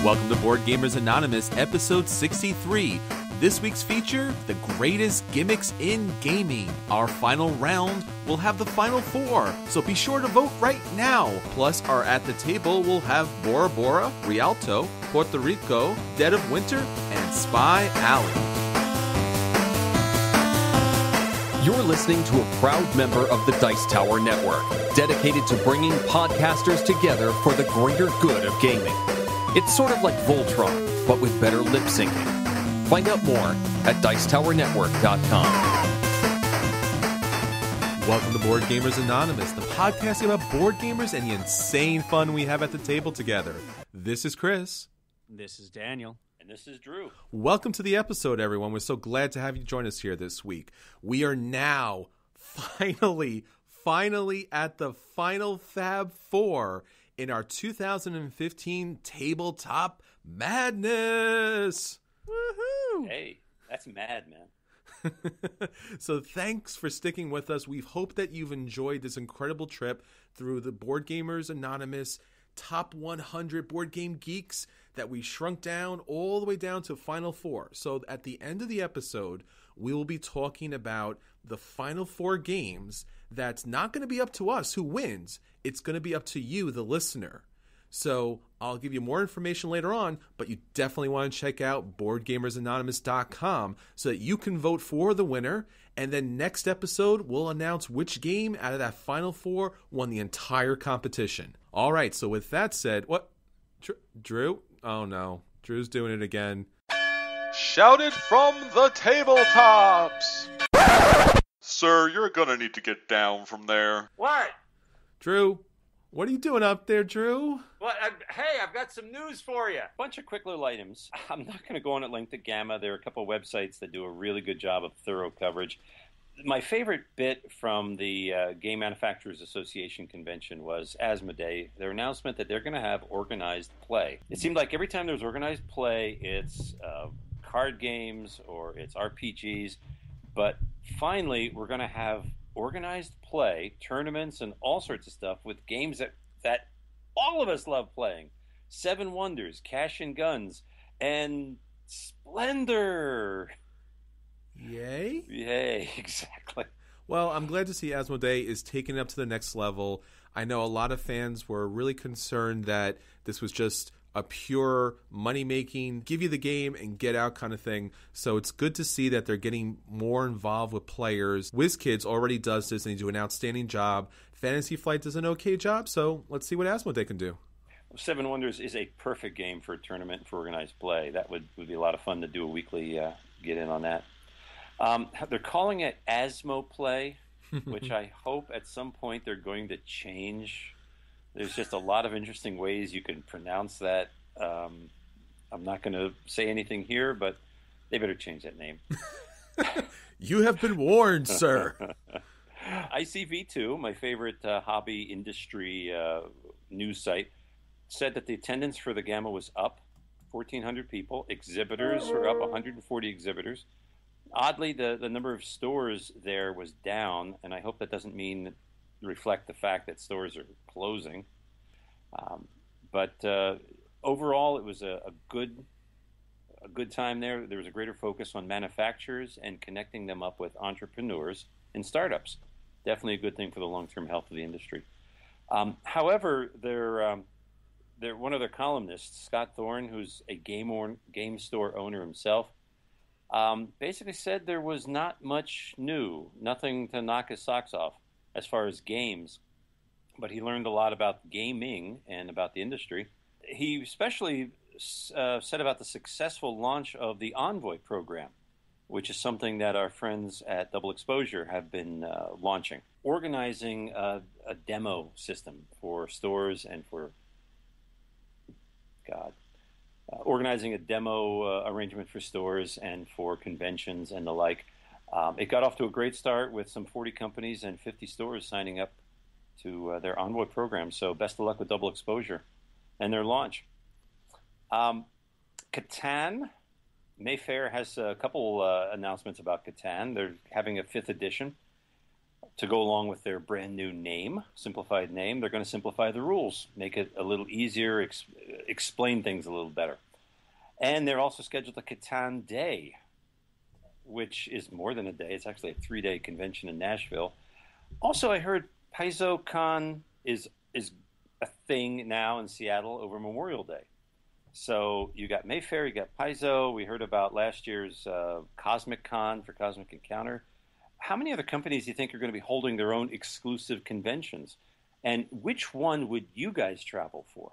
Welcome to Board Gamers Anonymous, episode 63. This week's feature, the greatest gimmicks in gaming. Our final round will have the final four, so be sure to vote right now. Plus, our At the Table will have Bora Bora, Rialto, Puerto Rico, Dead of Winter, and Spy Alley. You're listening to a proud member of the Dice Tower Network, dedicated to bringing podcasters together for the greater good of gaming. It's sort of like Voltron, but with better lip syncing. Find out more at Dicetowernetwork.com. Welcome to Board Gamers Anonymous, the podcast about board gamers and the insane fun we have at the table together. This is Chris. This is Daniel. And this is Drew. Welcome to the episode, everyone. We're so glad to have you join us here this week. We are now finally at the final Fab Four in our 2015 Tabletop Madness. Woohoo! Hey, that's mad, man. So thanks for sticking with us. We hope that you've enjoyed this incredible trip through the Board Gamers Anonymous Top 100 Board Game Geeks that we shrunk down all the way down to Final Four. So at the end of the episode, we will be talking about the Final Four games that's not going to be up to us who wins. It's going to be up to you, the listener. So I'll give you more information later on, but you definitely want to check out BoardGamersAnonymous.com so that you can vote for the winner. And then next episode, we'll announce which game out of that Final Four won the entire competition. All right, so with that said, what? Drew? Oh no, Drew's doing it again. Shouted from the tabletops! Sir, you're gonna need to get down from there. What? Drew, what are you doing up there, Drew? What? Hey, I've got some news for you. Bunch of quick little items. I'm not going to go on at length to Gamma. There are a couple of websites that do a really good job of thorough coverage. My favorite bit from the Game Manufacturers Association convention was Asmodee, their announcement that they're going to have organized play. It seemed like every time there's organized play, it's card games or it's RPGs. But finally, we're going to have organized play, tournaments, and all sorts of stuff with games that all of us love playing. Seven Wonders, Cash and Guns, and Splendor. Yay? Yay, exactly. Well, I'm glad to see Asmodee is taking it up to the next level. I know a lot of fans were really concerned that this was just a pure money-making, give you the game and get out kind of thing. So it's good to see that they're getting more involved with players. WizKids already does this and they do an outstanding job. Fantasy Flight does an okay job, so let's see what Asmodee can do. Seven Wonders is a perfect game for a tournament for organized play. That would be a lot of fun to do a weekly get in on that. They're calling it Asmo Play, which I hope at some point they're going to change. There's just a lot of interesting ways you can pronounce that. I'm not going to say anything here, but they better change that name. You have been warned, sir. ICV2, my favorite hobby industry news site, said that the attendance for the Gamma was up 1,400 people. Exhibitors were up 140 exhibitors. Oddly, the number of stores there was down, and I hope that doesn't reflect the fact that stores are closing. But overall, it was a good time there. There was a greater focus on manufacturers and connecting them up with entrepreneurs and startups. Definitely a good thing for the long-term health of the industry. However, one of their columnists, Scott Thorne, who's a game store owner himself, basically said there was not much new, nothing to knock his socks off as far as games, but he learned a lot about gaming and about the industry. He especially said about the successful launch of the Envoy program, which is something that our friends at Double Exposure have been launching, organizing a demo system for stores and for, organizing a demo arrangement for stores and for conventions and the like. It got off to a great start with some 40 companies and 50 stores signing up to their Envoy program. So best of luck with Double Exposure and their launch. Catan, Mayfair has a couple announcements about Catan. They're having a 5th edition. To go along with their brand new name, simplified name, they're going to simplify the rules, make it a little easier, explain things a little better. And they're also scheduled a Catan Day, which is more than a day. It's actually a 3-day convention in Nashville. Also, I heard PaizoCon is a thing now in Seattle over Memorial Day. So you got Mayfair, you got Paizo. We heard about last year's Cosmic Con for Cosmic Encounter. How many other companies do you think are going to be holding their own exclusive conventions? And which one would you guys travel for?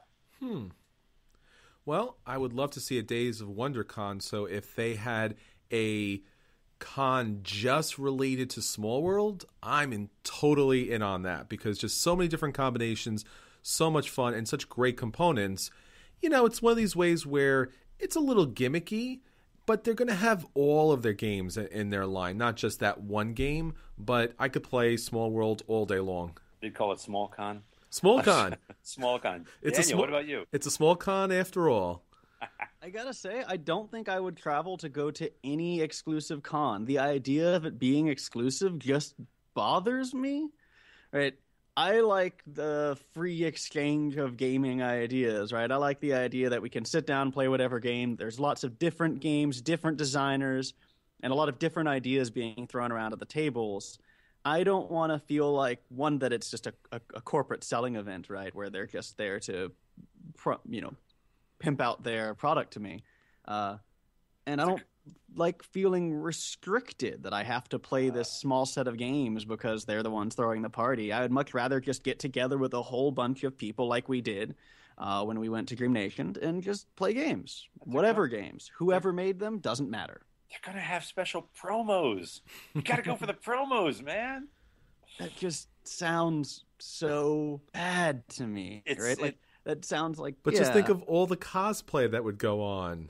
Well, I would love to see a Days of Wonder Con. So if they had a con just related to Small World, I'm totally in on that, because just so many different combinations, so much fun, and such great components. You know, it's one of these ways where it's a little gimmicky, but they're going to have all of their games in their line, not just that one game, but I could play Small World all day long. They'd call it Small Con? Small Con. Small Con. Daniel, what about you? It's a small con after all. I gotta say, I don't think I would travel to go to any exclusive con. The idea of it being exclusive just bothers me. Right? I like the free exchange of gaming ideas, right? I like the idea that we can sit down and play whatever game. There's lots of different games, different designers, and a lot of different ideas being thrown around at the tables. I don't want to feel like, one, that it's just a corporate selling event, right, where they're just there to, pimp out their product to me. And I don't like feeling restricted that I have to play this small set of games because they're the ones throwing the party. I would much rather just get together with a whole bunch of people like we did when we went to Dream Nation and just play games. Whatever games. Whoever made them doesn't matter. They're going to have special promos. You got to go for the promos, man. That just sounds so bad to me. Right? Like, that sounds like... But just think of all the cosplay that would go on.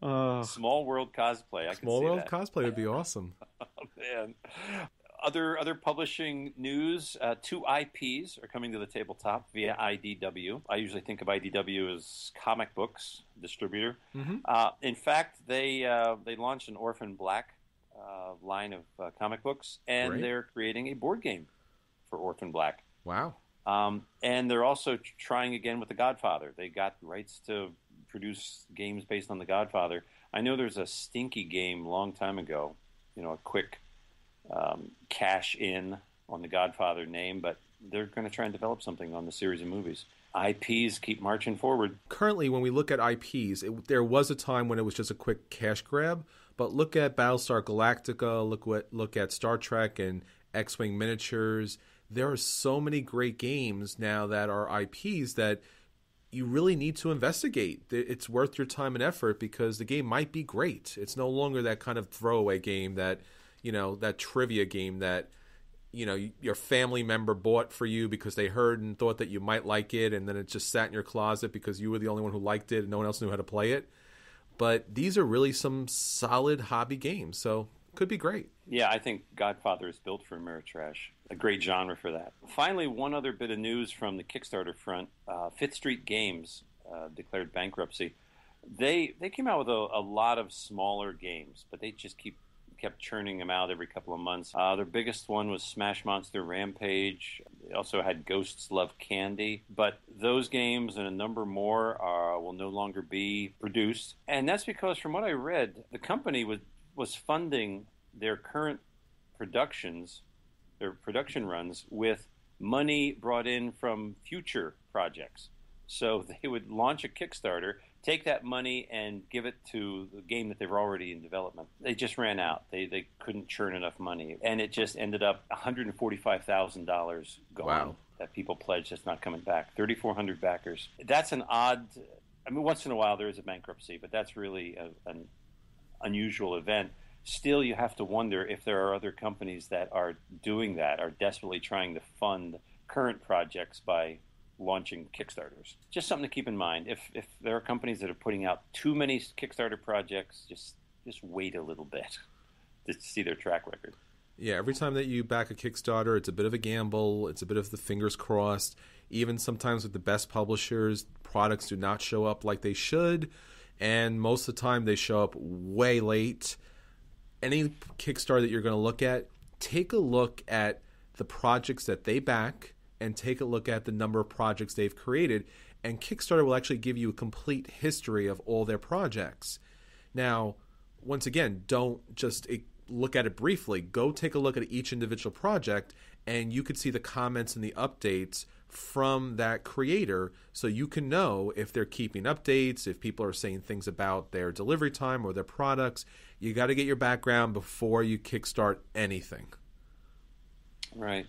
Small World cosplay. Small World cosplay would be awesome. Oh, man. Other publishing news, 2 IPs are coming to the tabletop via IDW. I usually think of IDW as comic books distributor. In fact, they launched an Orphan Black line of comic books, and they're creating a board game for Orphan Black. Wow. And they're also trying again with The Godfather. They got rights to produce games based on The Godfather. I know there's a stinky game a long time ago, a quick cash in on the Godfather name, but they're going to try and develop something on the series of movies. IPs keep marching forward. Currently, when we look at IPs, there was a time when it was just a quick cash grab, but look at Battlestar Galactica, look at Star Trek and X-Wing miniatures. There are so many great games now that are IPs that you really need to investigate. It's worth your time and effort because the game might be great. It's no longer that kind of throwaway game that, that trivia game that, your family member bought for you because they heard and thought that you might like it, and then it just sat in your closet because you were the only one who liked it and no one else knew how to play it. But these are really some solid hobby games, so could be great. Yeah, I think Godfather is built for Ameritrash. A great genre for that. Finally, one other bit of news from the Kickstarter front. Fifth Street Games declared bankruptcy. They came out with a lot of smaller games, but they just kept churning them out every couple of months. Their biggest one was Smash Monster Rampage. They also had Ghosts Love Candy. But those games and a number more will no longer be produced. And that's because, from what I read, the company was funding their current productions, their production runs, with money brought in from future projects. So they would launch a Kickstarter, take that money and give it to the game that they were already in development. They just ran out. They couldn't churn enough money. And it just ended up $145,000 gone. Wow. That people pledged that's not coming back. 3,400 backers. That's an odd... once in a while there is a bankruptcy, but that's really an unusual event. Still, you have to wonder if there are other companies that are doing that, are desperately trying to fund current projects by launching Kickstarters. Just something to keep in mind. If there are companies that are putting out too many Kickstarter projects, just wait a little bit to see their track record. Yeah, every time that you back a Kickstarter, it's a bit of a gamble. It's a bit of the fingers crossed. Even sometimes with the best publishers, products do not show up like they should, and most of the time they show up way late. Any Kickstarter that you're going to look at, take a look at the projects that they back and take a look at the number of projects they've created. And Kickstarter will actually give you a complete history of all their projects. Now, once again, don't just look at it briefly. Go take a look at each individual project, and you could see the comments and the updates from that creator, so you can know if they're keeping updates, if people are saying things about their delivery time or their products. You got to get your background before you kickstart anything. Right.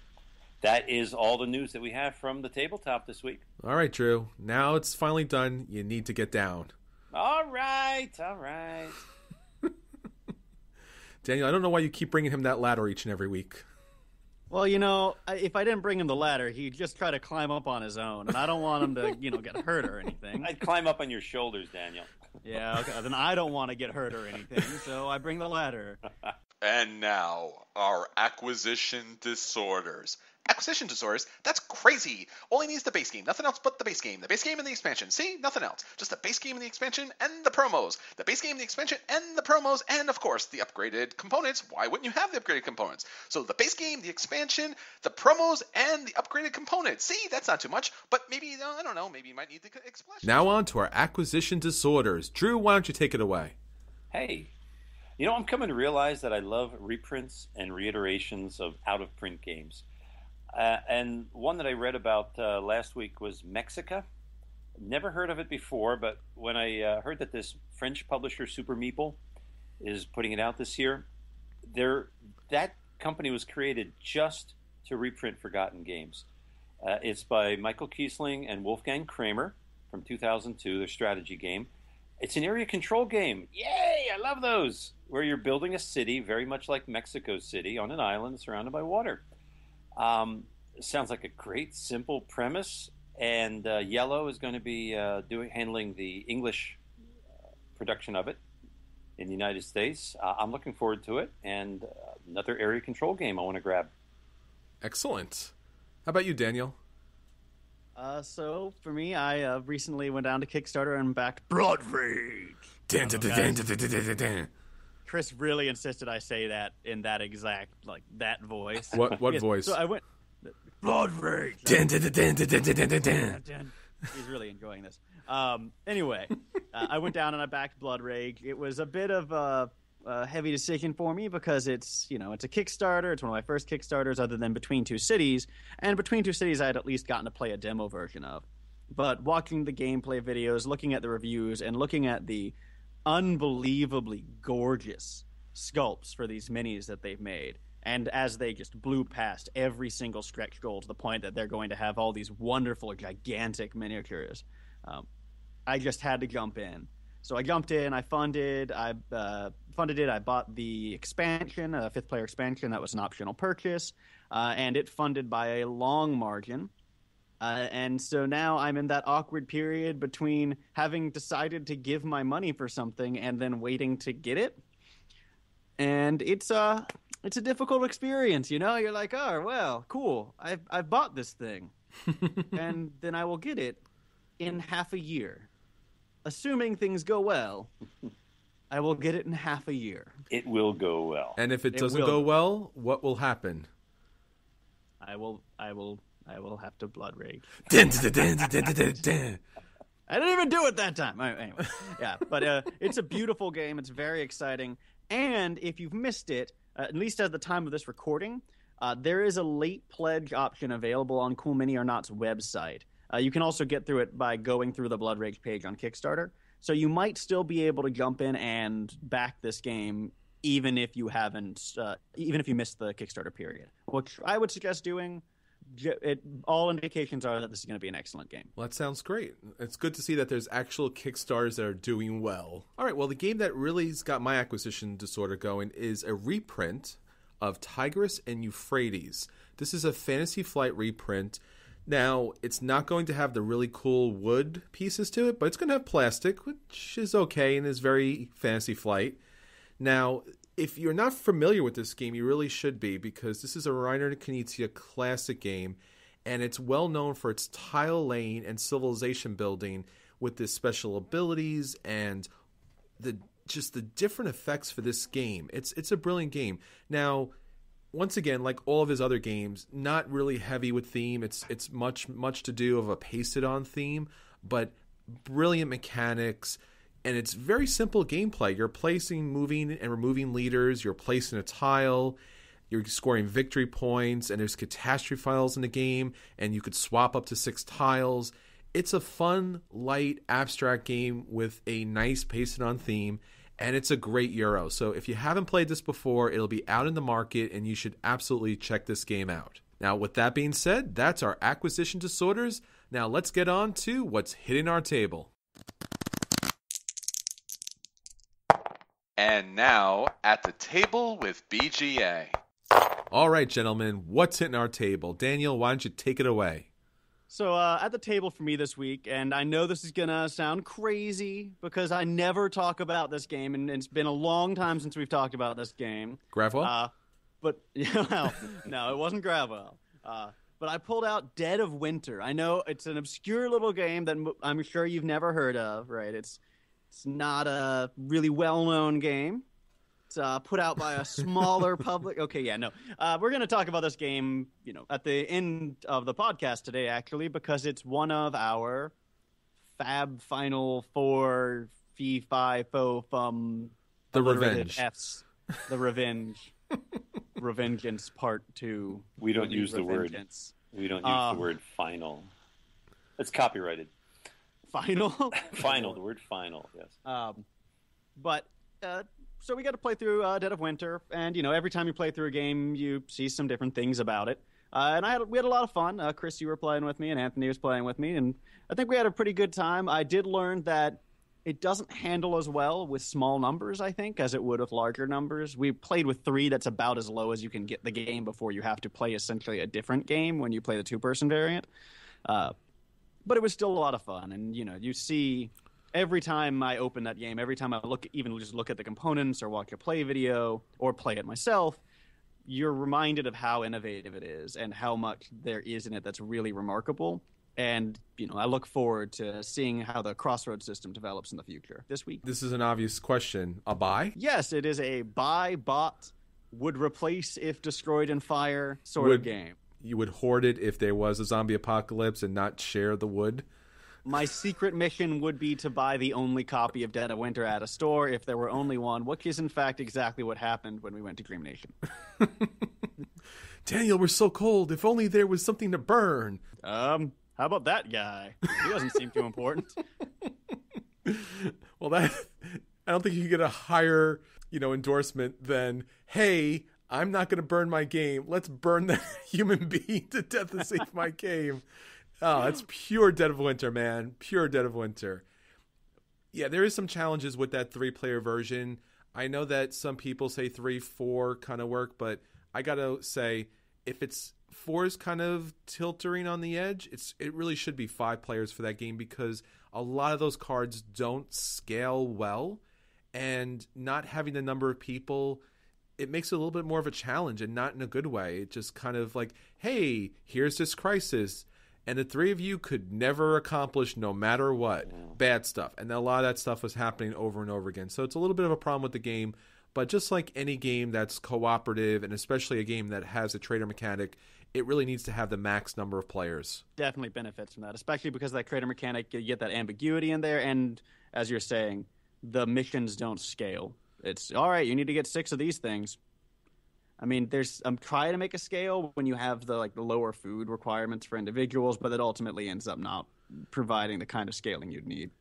That is all the news that we have from the tabletop this week. All right, Drew. Now it's finally done. You need to get down. All right. All right. Daniel, I don't know why you keep bringing him that ladder each and every week. Well, you know, if I didn't bring him the ladder, he'd just try to climb up on his own, and I don't want him to, get hurt or anything. I'd climb up on your shoulders, Daniel. Yeah, okay. Then I don't want to get hurt or anything, so I bring the ladder. And now, our acquisition disorders. Acquisition disorders? That's crazy! Only needs the base game, nothing else but the base game. The base game and the expansion. See? Nothing else. Just the base game and the expansion and the promos. The base game, the expansion, and the promos, and of course, the upgraded components. Why wouldn't you have the upgraded components? So the base game, the expansion, the promos, and the upgraded components. See? That's not too much, but maybe, I don't know, maybe you might need the explanation. Now on to our acquisition disorders. Drew, why don't you take it away? Hey. I'm coming to realize that I love reprints and reiterations of out-of-print games. And one that I read about last week was Mexica. Never heard of it before, but when I heard that this French publisher, Super Meeple, is putting it out this year, that company was created just to reprint forgotten games. It's by Michael Kiesling and Wolfgang Kramer from 2002, their strategy game. It's an area control game. Yay! I love those. Where you're building a city, very much like Mexico City, on an island surrounded by water. Sounds like a great, simple premise. And Yellow is going to be handling the English production of it in the United States. I'm looking forward to it. And another area control game I want to grab. Excellent. How about you, Daniel? So for me, I recently went down to Kickstarter and backed Blood Rage. Chris really insisted I say that in that exact, that voice. What voice? So I went, Blood Rage. He's really enjoying this. Anyway, I went down and I backed Blood Rage. It was a bit of a heavy decision for me because it's a Kickstarter. It's one of my first Kickstarters other than Between Two Cities. And Between Two Cities I had at least gotten to play a demo version of. But watching the gameplay videos, looking at the reviews, and looking at the unbelievably gorgeous sculpts for these minis that they've made, and as they just blew past every single stretch goal to the point that they're going to have all these wonderful, gigantic miniatures, I just had to jump in. So I jumped in, I funded it, I bought the expansion, a 5th-player expansion that was an optional purchase, and it funded by a long margin. And so now I'm in that awkward period between having decided to give my money for something and then waiting to get it. And it's a difficult experience, You're like, oh, well, cool. I've bought this thing. And then I will get it in half a year. Assuming things go well, I will get it in half a year. It will go well. And if it doesn't go well, what will happen? I will have to Blood Rage. I didn't even do it that time. Anyway, yeah, but it's a beautiful game. It's very exciting. And if you've missed it, at least at the time of this recording, there is a late pledge option available on Cool Mini or Not's website. You can also get through it by going through the Blood Rage page on Kickstarter. So you might still be able to jump in and back this game even if you even if you missed the Kickstarter period, which I would suggest doing. All indications are that this is going to be an excellent game. Well, that sounds great. It's good to see that there's actual Kickstarters that are doing well. All right, well, the game that really's got my acquisition disorder going is a reprint of Tigris and Euphrates. This is a Fantasy Flight reprint. Now, it's not going to have the really cool wood pieces to it, but it's going to have plastic, which is okay and is very Fantasy Flight. Now, if you're not familiar with this game, you really should be, because this is a Reiner Knizia classic game, and it's well known for its tile laying and civilization building with the special abilities and the different effects for this game. It's a brilliant game. Now, once again, like all of his other games, not really heavy with theme. It's much to do of a paste-it-on theme, but brilliant mechanics, and it's very simple gameplay. You're placing, moving, and removing leaders. You're placing a tile. You're scoring victory points, and there's catastrophe files in the game, and you could swap up to 6 tiles. It's a fun, light, abstract game with a nice pasted-on theme, and it's a great Euro. So if you haven't played this before, it'll be out in the market, and you should absolutely check this game out. Now, with that being said, that's our acquisition disorders. Now let's get on to what's hitting our table. And now, at the table with BGA. All right, gentlemen, what's hitting our table? Daniel, why don't you take it away? So at the table for me this week, and I know this is going to sound crazy because I never talk about this game, and it's been a long time since we've talked about this game. Gravwell? But, well, no, it wasn't Gravwell. But I pulled out Dead of Winter. I know it's an obscure little game that I'm sure you've never heard of, right? It's not a really well-known game. It's put out by a smaller public. Okay, yeah, no. We're going to talk about this game, at the end of the podcast today, actually, because it's one of our Fab Final Four, Fee, Fi, Fo, Fum. The Revenge. F's. The Revenge. Revengeance Part 2. We don't use the word. We don't use the word final. It's copyrighted. Final? Final. The word final. Yes. So we got to play through Dead of Winter, and every time you play through a game, you see some different things about it. And we had a lot of fun. Chris, you were playing with me, and Anthony was playing with me, and I think we had a pretty good time. I did learn that it doesn't handle as well with small numbers, I think, as it would with larger numbers. We played with 3. That's about as low as you can get the game before you have to play essentially a different game when you play the 2-person variant. But it was still a lot of fun, and you see. Every time I open that game, every time I just look at the components or watch a play video or play it myself, you're reminded of how innovative it is and how much there is in it that's really remarkable. And, I look forward to seeing how the Crossroads system develops in the future. This week. This is an obvious question. A buy? Yes, it is a buy, bought, would replace if destroyed in fire sort of game. You would hoard it if there was a zombie apocalypse and not share the wood? My secret mission would be to buy the only copy of Dead of Winter at a store if there were only one, which is in fact exactly what happened when we went to Dream Nation. Daniel, we're so cold. If only there was something to burn. How about that guy? He doesn't seem too important. Well, I don't think you can get a higher, endorsement than, hey, I'm not going to burn my game. Let's burn that human being to death to save my game. Oh, that's pure Dead of Winter, man. Pure Dead of Winter. Yeah, there is some challenges with that 3-player version. I know that some people say 3, 4 kind of work, but I got to say, if it's 4 is kind of tilting on the edge, it really should be 5 players for that game because a lot of those cards don't scale well, and not having the number of people, it makes it a little bit more of a challenge, and not in a good way. It just kind of like, hey, here's this crisis. And the 3 of you could never accomplish no matter what. Yeah. Bad stuff. And a lot of that stuff was happening over and over again. So it's a little bit of a problem with the game. But just like any game that's cooperative, and especially a game that has a trader mechanic, it really needs to have the max number of players. Definitely benefits from that, especially because of that trader mechanic, you get that ambiguity in there. And as you're saying, the missions don't scale. It's, all right, you need to get 6 of these things. I mean, I'm trying to make a scale when you have the lower food requirements for individuals, but it ultimately ends up not providing the kind of scaling you'd need.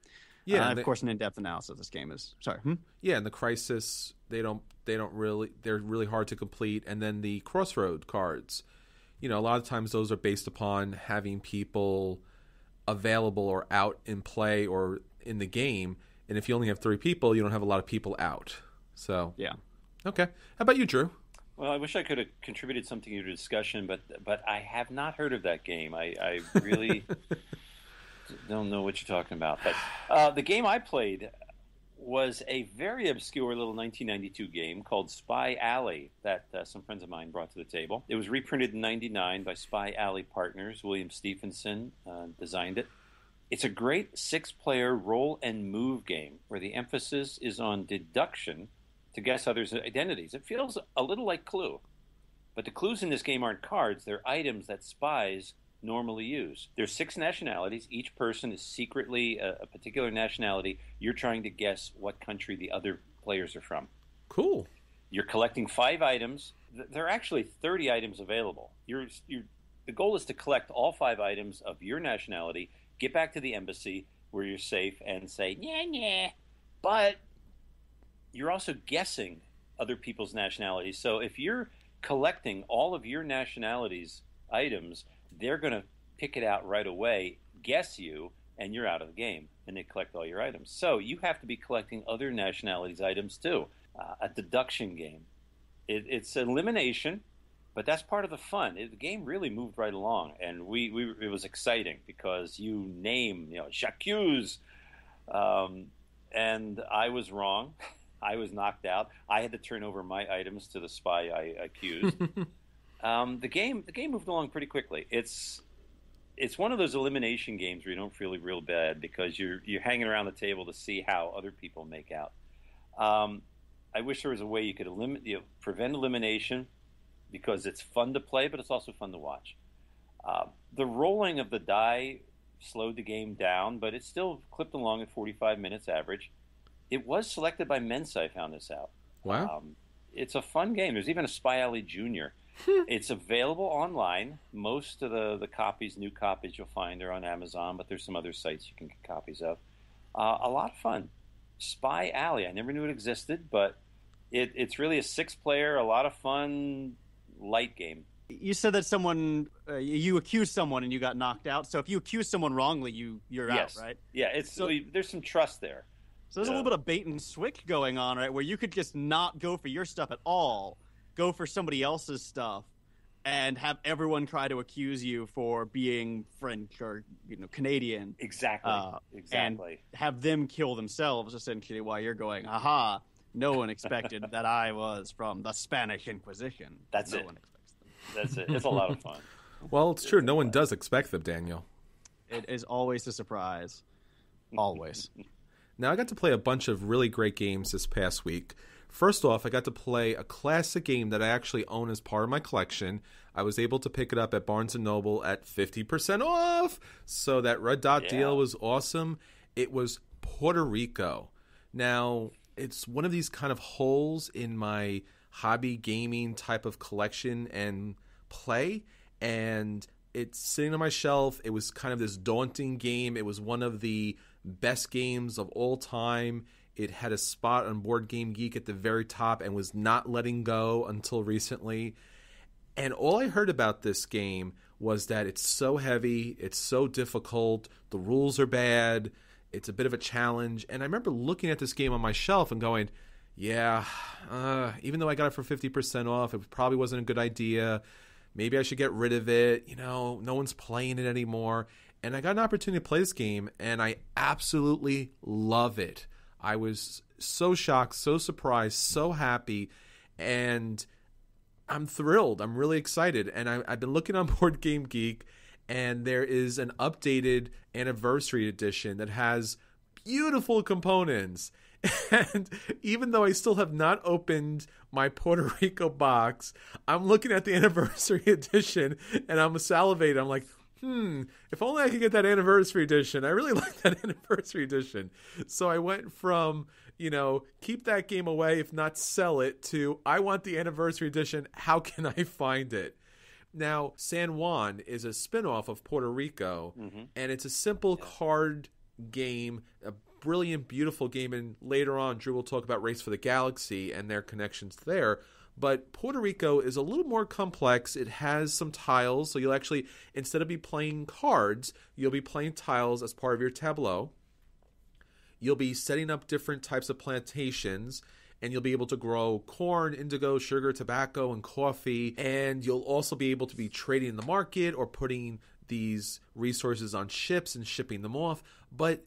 Yeah, of course, an in-depth analysis of this game is sorry. Yeah, and the crisis they're really hard to complete, and then the crossroad cards, a lot of times those are based upon having people available or out in play or in the game, and if you only have 3 people, you don't have a lot of people out. So yeah, okay. How about you, Drew? Well, I wish I could have contributed something to your discussion, but I have not heard of that game. I really don't know what you're talking about. But the game I played was a very obscure little 1992 game called Spy Alley that some friends of mine brought to the table. It was reprinted in '99 by Spy Alley Partners. William Stephenson designed it. It's a great 6-player roll and move game where the emphasis is on deduction to guess others' identities. It feels a little like Clue, But the clues in this game aren't cards. They're items that spies normally use. There's 6 nationalities. Each person is secretly a particular nationality. You're trying to guess what country the other players are from. Cool. You're collecting 5 items. There are actually 30 items available. The goal is to collect all 5 items of your nationality, get back to the embassy where you're safe, and say, yeah. But you're also guessing other people's nationalities. So if you're collecting all of your nationalities' items, they're going to pick it out right away, guess you, and you're out of the game, and they collect all your items. So you have to be collecting other nationalities' items too. A deduction game. It's elimination, but that's part of the fun. The game really moved right along, and it was exciting because you name, j'accuse, and I was wrong. I was knocked out. I had to turn over my items to the spy I accused. The game moved along pretty quickly. It's one of those elimination games where you don't feel real bad because you're hanging around the table to see how other people make out. I wish there was a way you could prevent elimination because it's fun to play, but it's also fun to watch. The rolling of the die slowed the game down, but it still clipped along at 45 minutes average. It was selected by Mensa, I found this out. Wow. It's a fun game. There's even a Spy Alley Jr. It's available online. Most of the new copies you'll find are on Amazon, but there's some other sites you can get copies of. A lot of fun. Spy Alley. I never knew it existed, but it's really a 6-player, a lot of fun, light game. You said that you accused someone and you got knocked out. So if you accuse someone wrongly, you're out, right? Yeah, there's some trust there. So there's a little bit of bait and switch going on, right? Where you could just not go for your stuff at all, go for somebody else's stuff, and have everyone try to accuse you for being French or Canadian. Exactly. And have them kill themselves essentially while you're going, aha, no one expected that I was from the Spanish Inquisition. That's no it. one expects them. That's it. It's a lot of fun. Well, it's true. No one does expect them, Daniel. It is always a surprise. Always. Now, I got to play a bunch of really great games this past week. First off, I got to play a classic game that I actually own as part of my collection. I was able to pick it up at Barnes & Noble at 50% off, so that red dot deal was awesome. It was Puerto Rico. Now, it's one of these kind of holes in my hobby gaming type of collection and play, and it's sitting on my shelf. It was kind of this daunting game. It was one of the best games of all time. It had a spot on Board Game Geek at the very top and was not letting go until recently. And all I heard about this game was that it's so heavy, it's so difficult, the rules are bad, it's a bit of a challenge. And I remember looking at this game on my shelf and going, yeah, even though I got it for 50% off, it probably wasn't a good idea. Maybe I should get rid of it. No one's playing it anymore. And I got an opportunity to play this game, and I absolutely love it. I was so shocked, so surprised, so happy, and I'm thrilled. I'm really excited. And I've been looking on Board Game Geek, and there is an updated anniversary edition that has beautiful components. And even though I still have not opened my Puerto Rico box, I'm looking at the anniversary edition, and I'm salivating. I'm like, if only I could get that anniversary edition. I really like that anniversary edition. So I went from, keep that game away, if not sell it, to I want the anniversary edition. How can I find it? Now, San Juan is a spinoff of Puerto Rico, and it's a simple card game, a brilliant, beautiful game. And later on, Drew will talk about Race for the Galaxy and their connections there. But Puerto Rico is a little more complex. It has some tiles, so you'll actually, instead of be playing cards, you'll be playing tiles as part of your tableau. You'll be setting up different types of plantations, and you'll be able to grow corn, indigo, sugar, tobacco, and coffee. And you'll also be able to be trading in the market or putting these resources on ships and shipping them off. But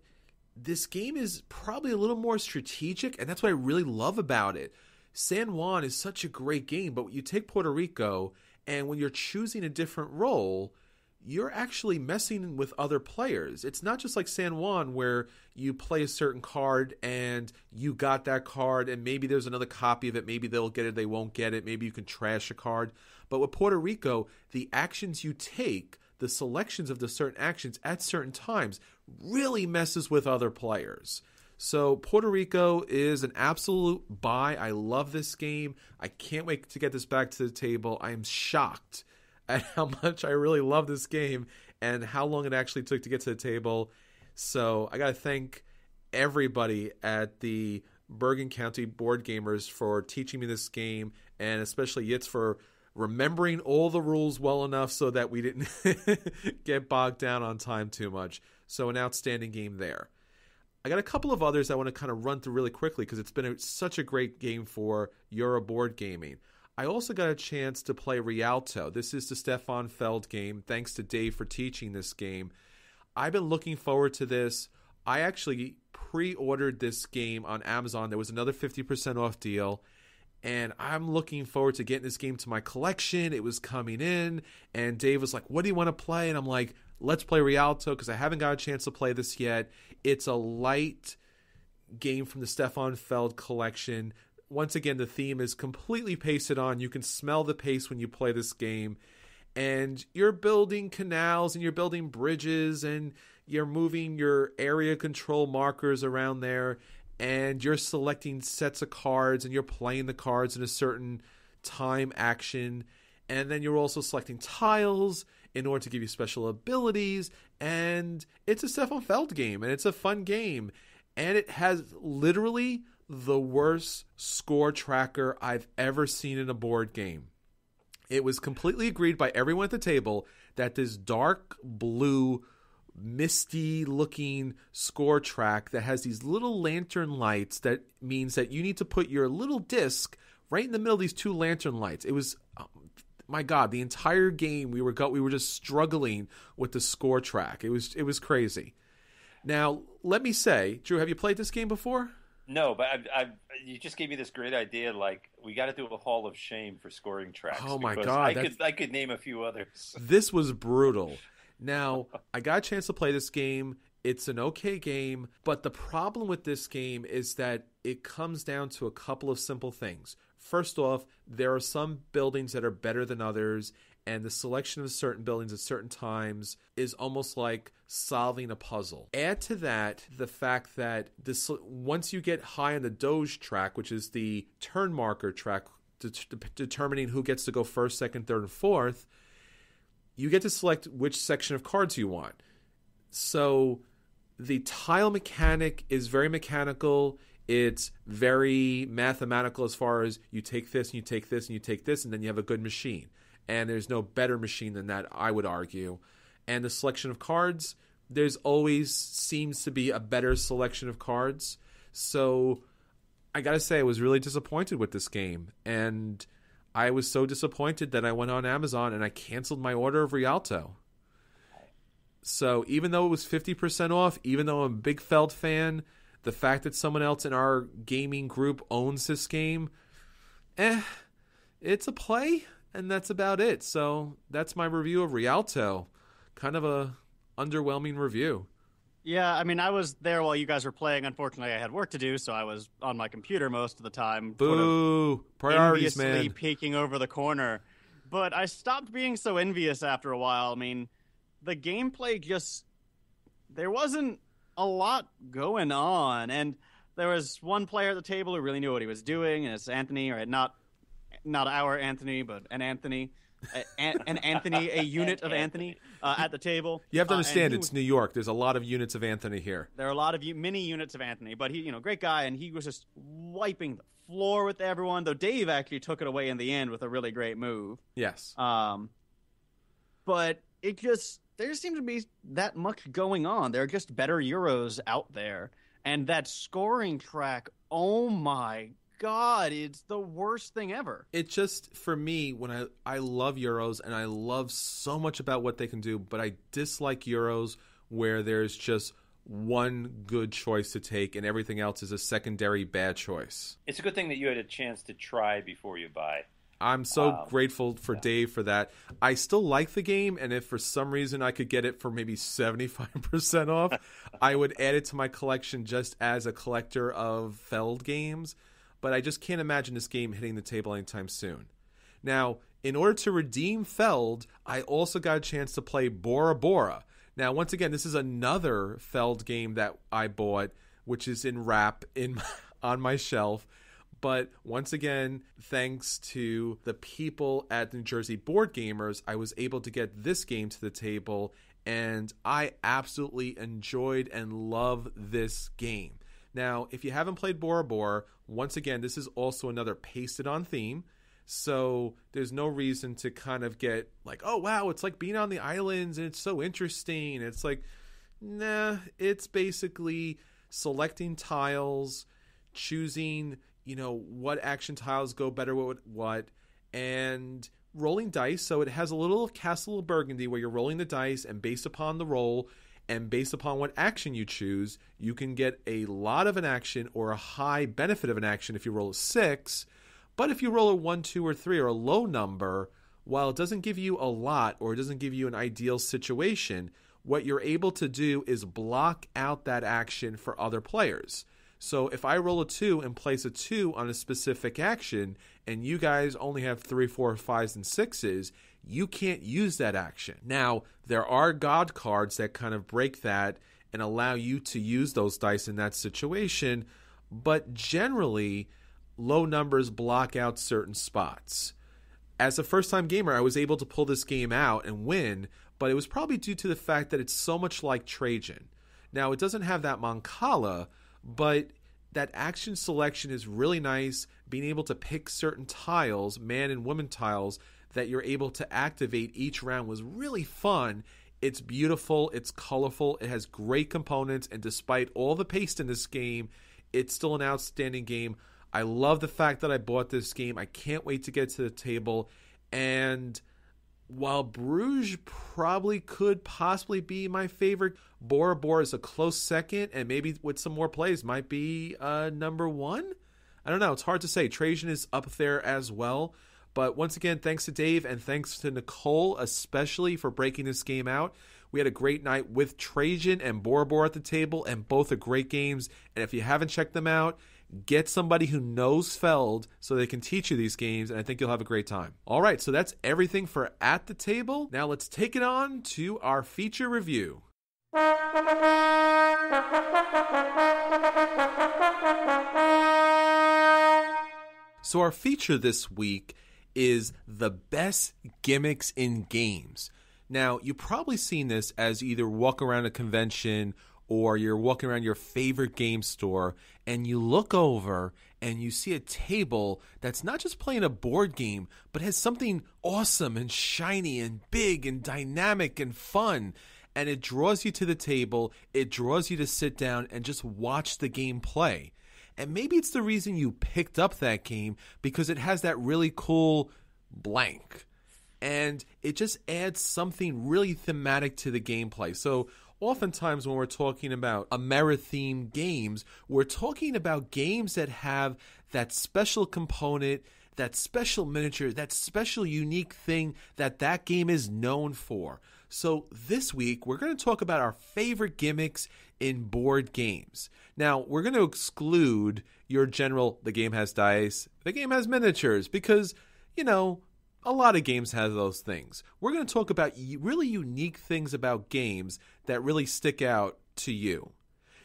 this game is probably a little more strategic, and that's what I really love about it. San Juan is such a great game, but you take Puerto Rico, and when you're choosing a different role, you're actually messing with other players. It's not just like San Juan where you play a certain card and you got that card and maybe there's another copy of it. Maybe they'll get it, they won't get it. Maybe you can trash a card. But with Puerto Rico, the actions you take, the selections of the certain actions at certain times really messes with other players. So Puerto Rico is an absolute buy. I love this game. I can't wait to get this back to the table. I am shocked at how much I really love this game and how long it actually took to get to the table. So I got to thank everybody at the Bergen County Board Gamers for teaching me this game, and especially Yitz for remembering all the rules well enough so that we didn't get bogged down on time too much. So an outstanding game there. I got a couple of others I want to kind of run through really quickly because it's been such a great game for Euro board gaming. I also got a chance to play Rialto. This is the Stefan Feld game. Thanks to Dave for teaching this game. I've been looking forward to this. I actually pre-ordered this game on Amazon. There was another 50% off deal. And I'm looking forward to getting this game to my collection. It was coming in. And Dave was like, what do you want to play? And I'm like, let's play Rialto because I haven't got a chance to play this yet. It's a light game from the Stefan Feld collection. Once again, the theme is completely pasted on. You can smell the paste when you play this game. And you're building canals and you're building bridges and you're moving your area control markers around there. And you're selecting sets of cards and you're playing the cards in a certain time action. And then you're also selecting tiles in order to give you special abilities. And it's a Stefan Feld game and it's a fun game. And it has literally the worst score tracker I've ever seen in a board game. It was completely agreed by everyone at the table that this dark blue, misty looking score track that has these little lantern lights, that means that you need to put your little disc right in the middle of these two lantern lights. It was, my God, the entire game we were just struggling with the score track. It was crazy. Now, let me say, Drew, have you played this game before? No, but you just gave me this great idea. Like, we got to do a Hall of Shame for scoring tracks. Oh my God! I could name a few others. This was brutal. Now, I got a chance to play this game. It's an okay game, but the problem with this game is that it comes down to a couple of simple things. First off, there are some buildings that are better than others, and the selection of certain buildings at certain times is almost like solving a puzzle. Add to that the fact that once you get high on the Doge track, which is the turn marker track, determining who gets to go first, second, third, and fourth, you get to select which section of cards you want. So the tile mechanic is very mechanical. It's very mathematical as far as you take this and you take this and you take this, and then you have a good machine. And there's no better machine than that, I would argue. And the selection of cards, there's always seems to be a better selection of cards. So I got to say, I was really disappointed with this game. And I was so disappointed that I went on Amazon and I canceled my order of Rialto. So even though it was 50% off, even though I'm a big Feld fan, the fact that someone else in our gaming group owns this game, it's a play. And that's about it. So that's my review of Rialto. Kind of a underwhelming review. Yeah, I mean, I was there while you guys were playing. Unfortunately, I had work to do, so I was on my computer most of the time. Boo! Priorities, enviously man. Peeking over the corner. But I stopped being so envious after a while. I mean, the gameplay just... There wasn't a lot going on. And there was one player at the table who really knew what he was doing, and it's Anthony, or not our Anthony, but an Anthony. An Anthony, a unit of Anthony at the table. You have to understand, it's New York. There's a lot of units of Anthony here. There are a lot of mini units of Anthony, but he, great guy, and he was just wiping the floor with everyone. Though Dave actually took it away in the end with a really great move. Yes. But it just there seems to be that much going on. There are just better Euros out there, and that scoring track. Oh my God, it's the worst thing ever. It just, for me, when I love Euros and I love so much about what they can do, but I dislike Euros where there's just one good choice to take and everything else is a secondary bad choice. It's a good thing that you had a chance to try before you buy. I'm so grateful for Dave for that. I still like the game, and if for some reason I could get it for maybe 75% off, I would add it to my collection just as a collector of Feld games. But I just can't imagine this game hitting the table anytime soon. Now, in order to redeem Feld, I also got a chance to play Bora Bora. Now, once again, this is another Feld game that I bought, which is in wrap on my shelf. But once again, thanks to the people at New Jersey Board Gamers, I was able to get this game to the table, and I absolutely enjoyed and love this game. Now, if you haven't played Bora Bora, once again, this is also another pasted-on theme, so there's no reason to kind of get like, oh, wow, it's like being on the islands, and it's so interesting. It's like, nah, it's basically selecting tiles, choosing what action tiles go better with what, and rolling dice. So it has a little of Castle of Burgundy where you're rolling the dice, and based upon the roll and based upon what action you choose, you can get a lot of an action or a high benefit of an action if you roll a 6. But if you roll a 1, 2, or 3 or a low number, while it doesn't give you a lot or it doesn't give you an ideal situation, what you're able to do is block out that action for other players. So if I roll a 2 and place a 2 on a specific action, and you guys only have 3, 4, 5s, and 6s, you can't use that action. Now, there are God cards that kind of break that and allow you to use those dice in that situation, but generally, low numbers block out certain spots. As a first-time gamer, I was able to pull this game out and win, but it was probably due to the fact that it's so much like Trajan. Now, it doesn't have that Mancala, but that action selection is really nice. Being able to pick certain tiles, man and woman tiles, that you're able to activate each round was really fun. It's beautiful, it's colorful, it has great components, and despite all the paste in this game, it's still an outstanding game. I love the fact that I bought this game. I can't wait to get to the table. And while Bruges probably could possibly be my favorite, Bora Bora is a close second, and maybe with some more plays might be number 1. I don't know. It's hard to say. Trajan is up there as well. But once again, thanks to Dave and thanks to Nicole especially for breaking this game out. We had a great night with Trajan and Bora Bora at the table, and both are great games. And if you haven't checked them out, get somebody who knows Feld so they can teach you these games, and I think you'll have a great time. All right, so that's everything for At the Table. Now let's take it on to our feature review. So our feature this week is the best gimmicks in games. Now, you've probably seen this as you either walk around a convention or you're walking around your favorite game store and you look over and you see a table that's not just playing a board game, but has something awesome and shiny and big and dynamic and fun. And it draws you to the table, it draws you to sit down and just watch the game play. And maybe it's the reason you picked up that game because it has that really cool blank. And it just adds something really thematic to the gameplay. So oftentimes when we're talking about Ameritheme games, we're talking about games that have that special component, that special miniature, that special unique thing that game is known for. So this week, we're going to talk about our favorite gimmicks in board games. Now, we're going to exclude your general, the game has dice, the game has miniatures, because, a lot of games have those things. We're going to talk about really unique things about games that really stick out to you.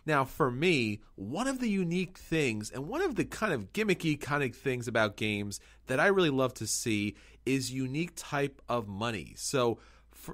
Now, for me, one of the unique things and one of the kind of gimmicky kind of things about games that I really love to see is unique type of money. So,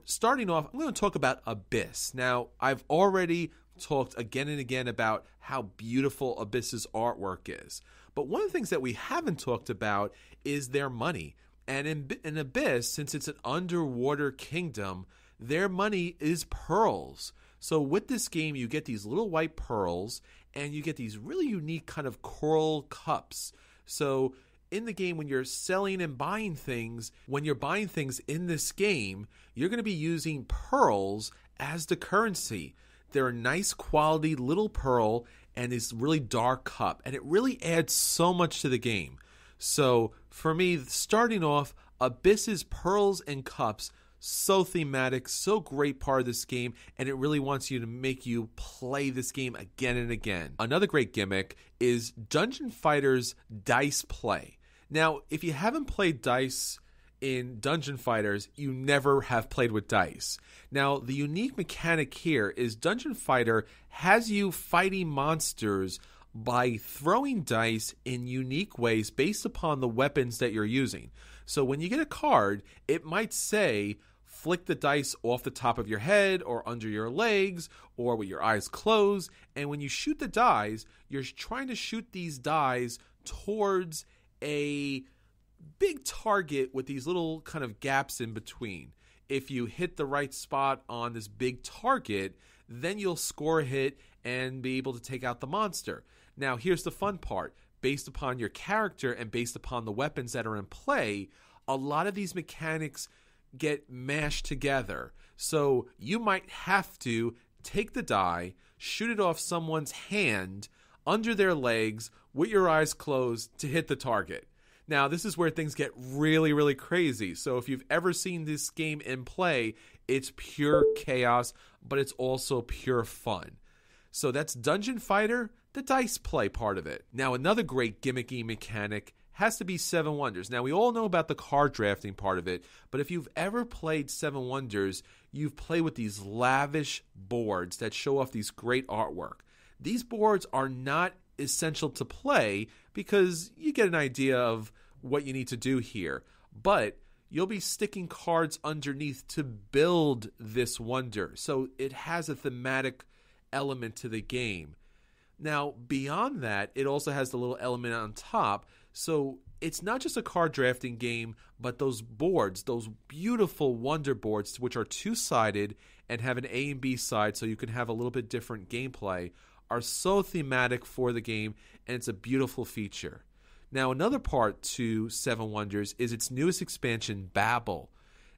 starting off, I'm going to talk about Abyss. Now, I've already talked again and again about how beautiful Abyss's artwork is. But one of the things that we haven't talked about is their money. And in Abyss, since it's an underwater kingdom, their money is pearls. So with this game, you get these little white pearls, and you get these really unique kind of coral cups. So in the game, when you're selling and buying things, when you're buying things in this game, you're going to be using pearls as the currency. They're a nice quality little pearl and this really dark cup, and it really adds so much to the game. So for me, starting off, Abyss's Pearls and Cups, so thematic, so great part of this game, and it really wants you to make you play this game again and again. Another great gimmick is Dungeon Fighters Dice Play. Now, if you haven't played dice in Dungeon Fighters, you never have played with dice. Now, the unique mechanic here is Dungeon Fighter has you fighting monsters by throwing dice in unique ways based upon the weapons that you're using. So when you get a card, it might say, flick the dice off the top of your head or under your legs or with your eyes closed. And when you shoot the dice, you're trying to shoot these dice towards a big target with these little kind of gaps in between. If you hit the right spot on this big target, then you'll score a hit and be able to take out the monster. Now, here's the fun part. Based upon your character and based upon the weapons that are in play, a lot of these mechanics get mashed together. So you might have to take the die, shoot it off someone's hand, under their legs, with your eyes closed to hit the target. Now, this is where things get really, really crazy. So if you've ever seen this game in play, it's pure chaos, but it's also pure fun. So that's Dungeon Fighter, the dice play part of it. Now, another great gimmicky mechanic has to be Seven Wonders. Now, we all know about the card drafting part of it, but if you've ever played Seven Wonders, you've played with these lavish boards that show off these great artwork. These boards are not essential to play because you get an idea of what you need to do here, but you'll be sticking cards underneath to build this wonder. So it has a thematic element to the game. Now, beyond that, it also has the little element on top. So it's not just a card drafting game, but those boards, those beautiful wonder boards, which are two-sided and have an A and B side so you can have a little bit different gameplay, are so thematic for the game, and it's a beautiful feature. Now, another part to Seven Wonders is its newest expansion, Babel.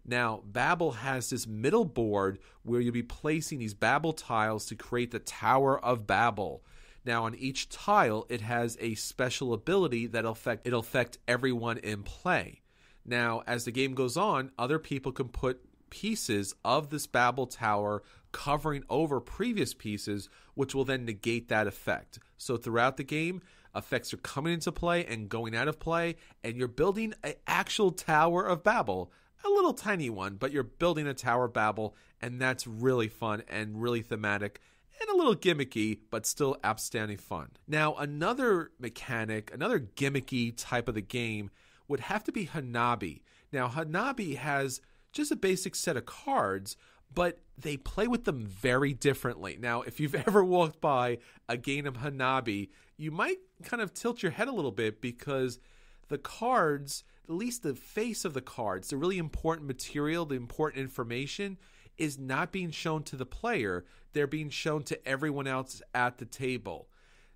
Now, Babel has this middle board where you'll be placing these Babel tiles to create the Tower of Babel. Now, on each tile, it has a special ability that'll affect everyone in play. Now, as the game goes on, other people can put pieces of this Babel Tower covering over previous pieces, which will then negate that effect. So throughout the game, effects are coming into play and going out of play, and you're building an actual Tower of Babel. A little tiny one, but you're building a Tower of Babel, and that's really fun and really thematic and a little gimmicky, but still outstanding fun. Now, another mechanic, another gimmicky type of the game would have to be Hanabi. Now, Hanabi has just a basic set of cards, but they play with them very differently. Now, if you've ever walked by a game of Hanabi, you might kind of tilt your head a little bit because the cards, at least the face of the cards, the really important material, the important information, is not being shown to the player. They're being shown to everyone else at the table.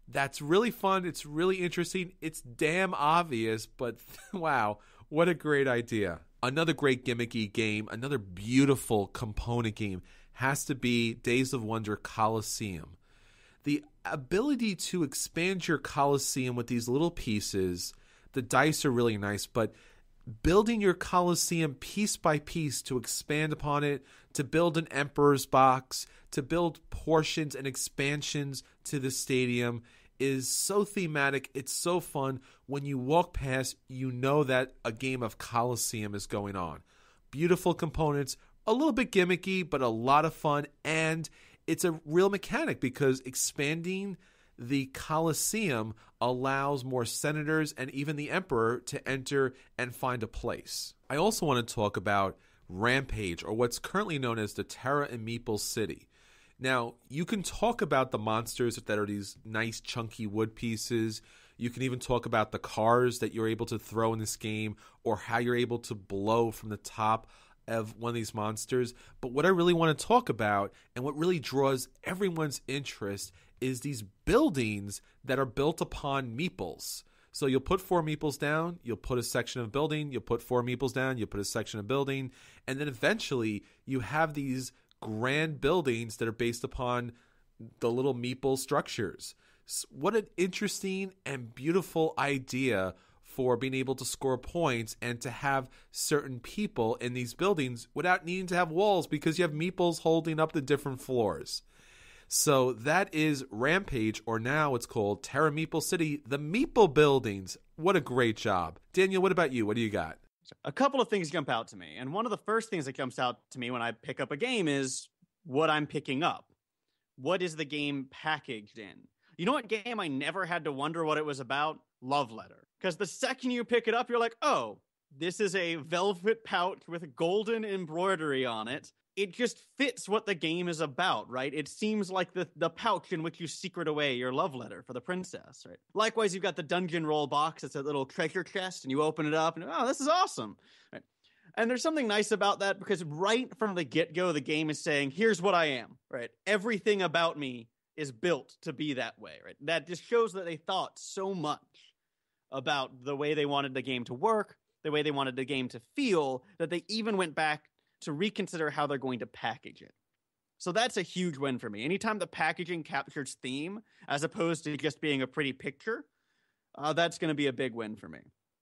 That's really fun. It's really interesting. It's damn obvious, but wow, what a great idea. Another great gimmicky game, another beautiful component game has to be Days of Wonder Colosseum. The ability to expand your Colosseum with these little pieces, the dice are really nice, but building your Colosseum piece by piece to expand upon it, to build an Emperor's Box, to build portions and expansions to the stadium is so thematic. It's so fun. When you walk past, you know that a game of Colosseum is going on. Beautiful components, a little bit gimmicky, but a lot of fun. And it's a real mechanic because expanding the Colosseum allows more senators and even the emperor to enter and find a place. I also want to talk about Rampage, or what's currently known as the Terror in Meeple City. Now, you can talk about the monsters that are these nice chunky wood pieces. You can even talk about the cars that you're able to throw in this game or how you're able to blow from the top of one of these monsters. But what I really want to talk about and what really draws everyone's interest is these buildings that are built upon meeples. So you'll put 4 meeples down, you'll put a section of building, you'll put 4 meeples down, you'll put a section of building, and then eventually you have these grand buildings that are based upon the little meeple structures. What an interesting and beautiful idea for being able to score points and to have certain people in these buildings without needing to have walls because you have meeples holding up the different floors. So that is Rampage, or now it's called Terra Meeple City, the Meeple Buildings. What a great job. Daniel, what about you? What do you got? A couple of things jump out to me. And one of the first things that jumps out to me when I pick up a game is what I'm picking up. What is the game packaged in? You know what game I never had to wonder what it was about? Love Letter. Because the second you pick it up, you're like, oh, this is a velvet pouch with golden embroidery on it. It just fits what the game is about, right? It seems like the pouch in which you secret away your love letter for the princess, right? Likewise, you've got the dungeon roll box. It's a little treasure chest, and you open it up, and oh, this is awesome, right? And there's something nice about that because right from the get-go, the game is saying, here's what I am, right? Everything about me is built to be that way, right? That just shows that they thought so much about the way they wanted the game to work, the way they wanted the game to feel, that they even went back to reconsider how they're going to package it. So that's a huge win for me. Anytime the packaging captures theme, as opposed to just being a pretty picture, that's going to be a big win for me.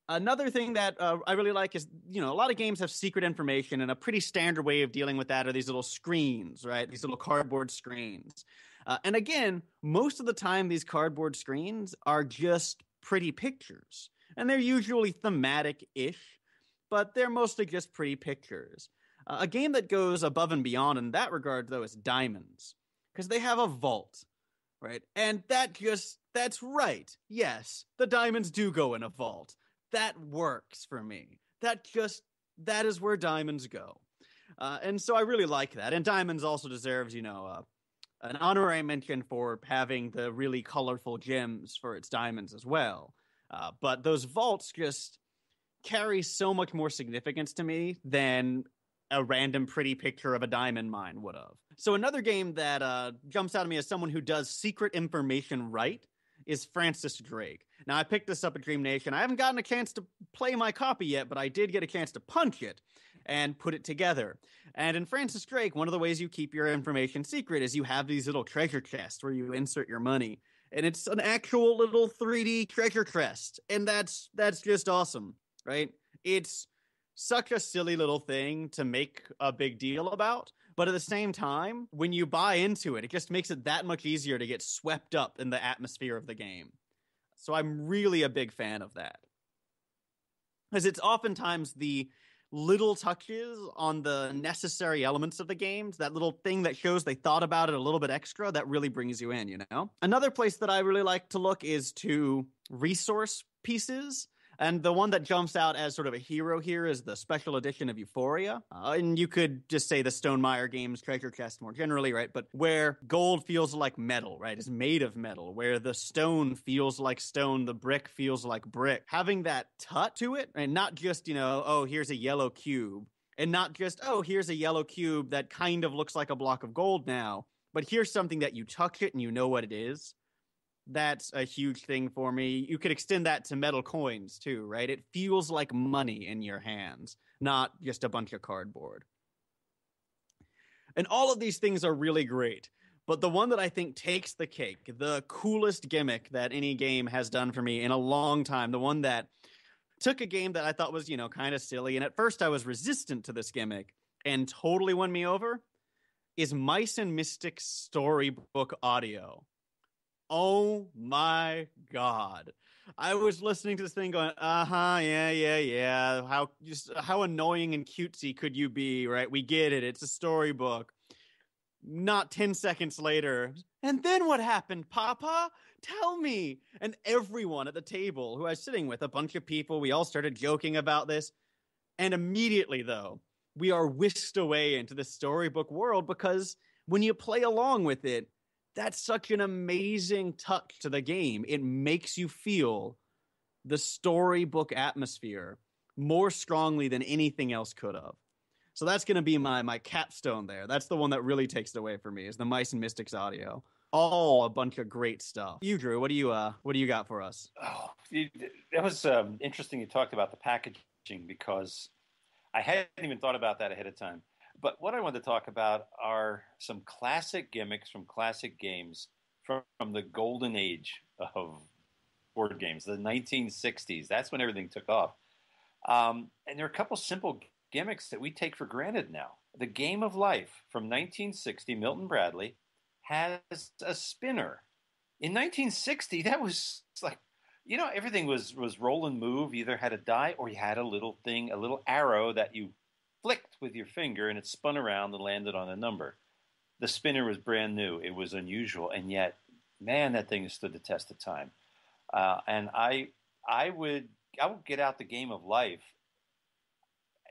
Another thing that I really like is, a lot of games have secret information, and a pretty standard way of dealing with that are these little screens, right? These little cardboard screens. And again, most of the time, these cardboard screens are just pretty pictures. And they're usually thematic-ish, but they're mostly just pretty pictures. A game that goes above and beyond in that regard, though, is Diamonds, because they have a vault, right? And that's right. Yes, the diamonds do go in a vault. That works for me. That is where diamonds go. And so I really like that. And Diamonds also deserves, an honorary mention for having the really colorful gems for its diamonds as well. But those vaults just carry so much more significance to me than a random pretty picture of a diamond mine would have. So another game that jumps out at me as someone who does secret information right is Francis Drake. Now, I picked this up at Dream Nation. I haven't gotten a chance to play my copy yet, but I did get a chance to punch it and put it together. And in Francis Drake, one of the ways you keep your information secret is you have these little treasure chests where you insert your money. And it's an actual little 3D treasure chest. And that's just awesome, right? It's such a silly little thing to make a big deal about, but at the same time, when you buy into it, it just makes it that much easier to get swept up in the atmosphere of the game. So I'm really a big fan of that. Because it's oftentimes the little touches on the necessary elements of the games, that little thing that shows they thought about it a little bit extra, that really brings you in, Another place that I really like to look is to resource pieces. And the one that jumps out as sort of a hero here is the special edition of Euphoria. And you could just say the Stonemaier games treasure chest more generally, right? But where gold feels like metal, right? It's made of metal. Where the stone feels like stone, the brick feels like brick. Having that touch to it, and not just, oh, here's a yellow cube. And not just, oh, here's a yellow cube that kind of looks like a block of gold now. But here's something that you touch it and you know what it is. That's a huge thing for me. You could extend that to metal coins too, right? It feels like money in your hands, not just a bunch of cardboard. And all of these things are really great. But the one that I think takes the cake, the coolest gimmick that any game has done for me in a long time, the one that took a game that I thought was, kind of silly, and at first I was resistant to this gimmick and totally won me over, is Mice and Mystics Storybook Audio. Oh my God. I was listening to this thing going, yeah. How annoying and cutesy could you be, right? We get it. It's a storybook. Not 10 seconds later. And then what happened, Papa? Tell me. And everyone at the table who I was sitting with, a bunch of people, we all started joking about this. And immediately, though, we are whisked away into the storybook world because when you play along with it, that's such an amazing touch to the game. It makes you feel the storybook atmosphere more strongly than anything else could have. So that's going to be my capstone there. That's the one that really takes it away for me, is the Mice and Mystics Audio. All a bunch of great stuff. You, Drew, what do you got for us? Oh, that was interesting. You talked about the packaging because I hadn't even thought about that ahead of time. But what I wanted to talk about are some classic gimmicks from classic games from the golden age of board games, the 1960s. That's when everything took off. And there are a couple simple gimmicks that we take for granted now. The Game of Life from 1960, Milton Bradley, has a spinner. In 1960, that was like, everything was roll and move. You either had a die or you had a little thing, a little arrow that you flicked with your finger and it spun around and landed on a number. The spinner was brand new. It was unusual. And yet, man, that thing has stood the test of time. And I would get out the Game of Life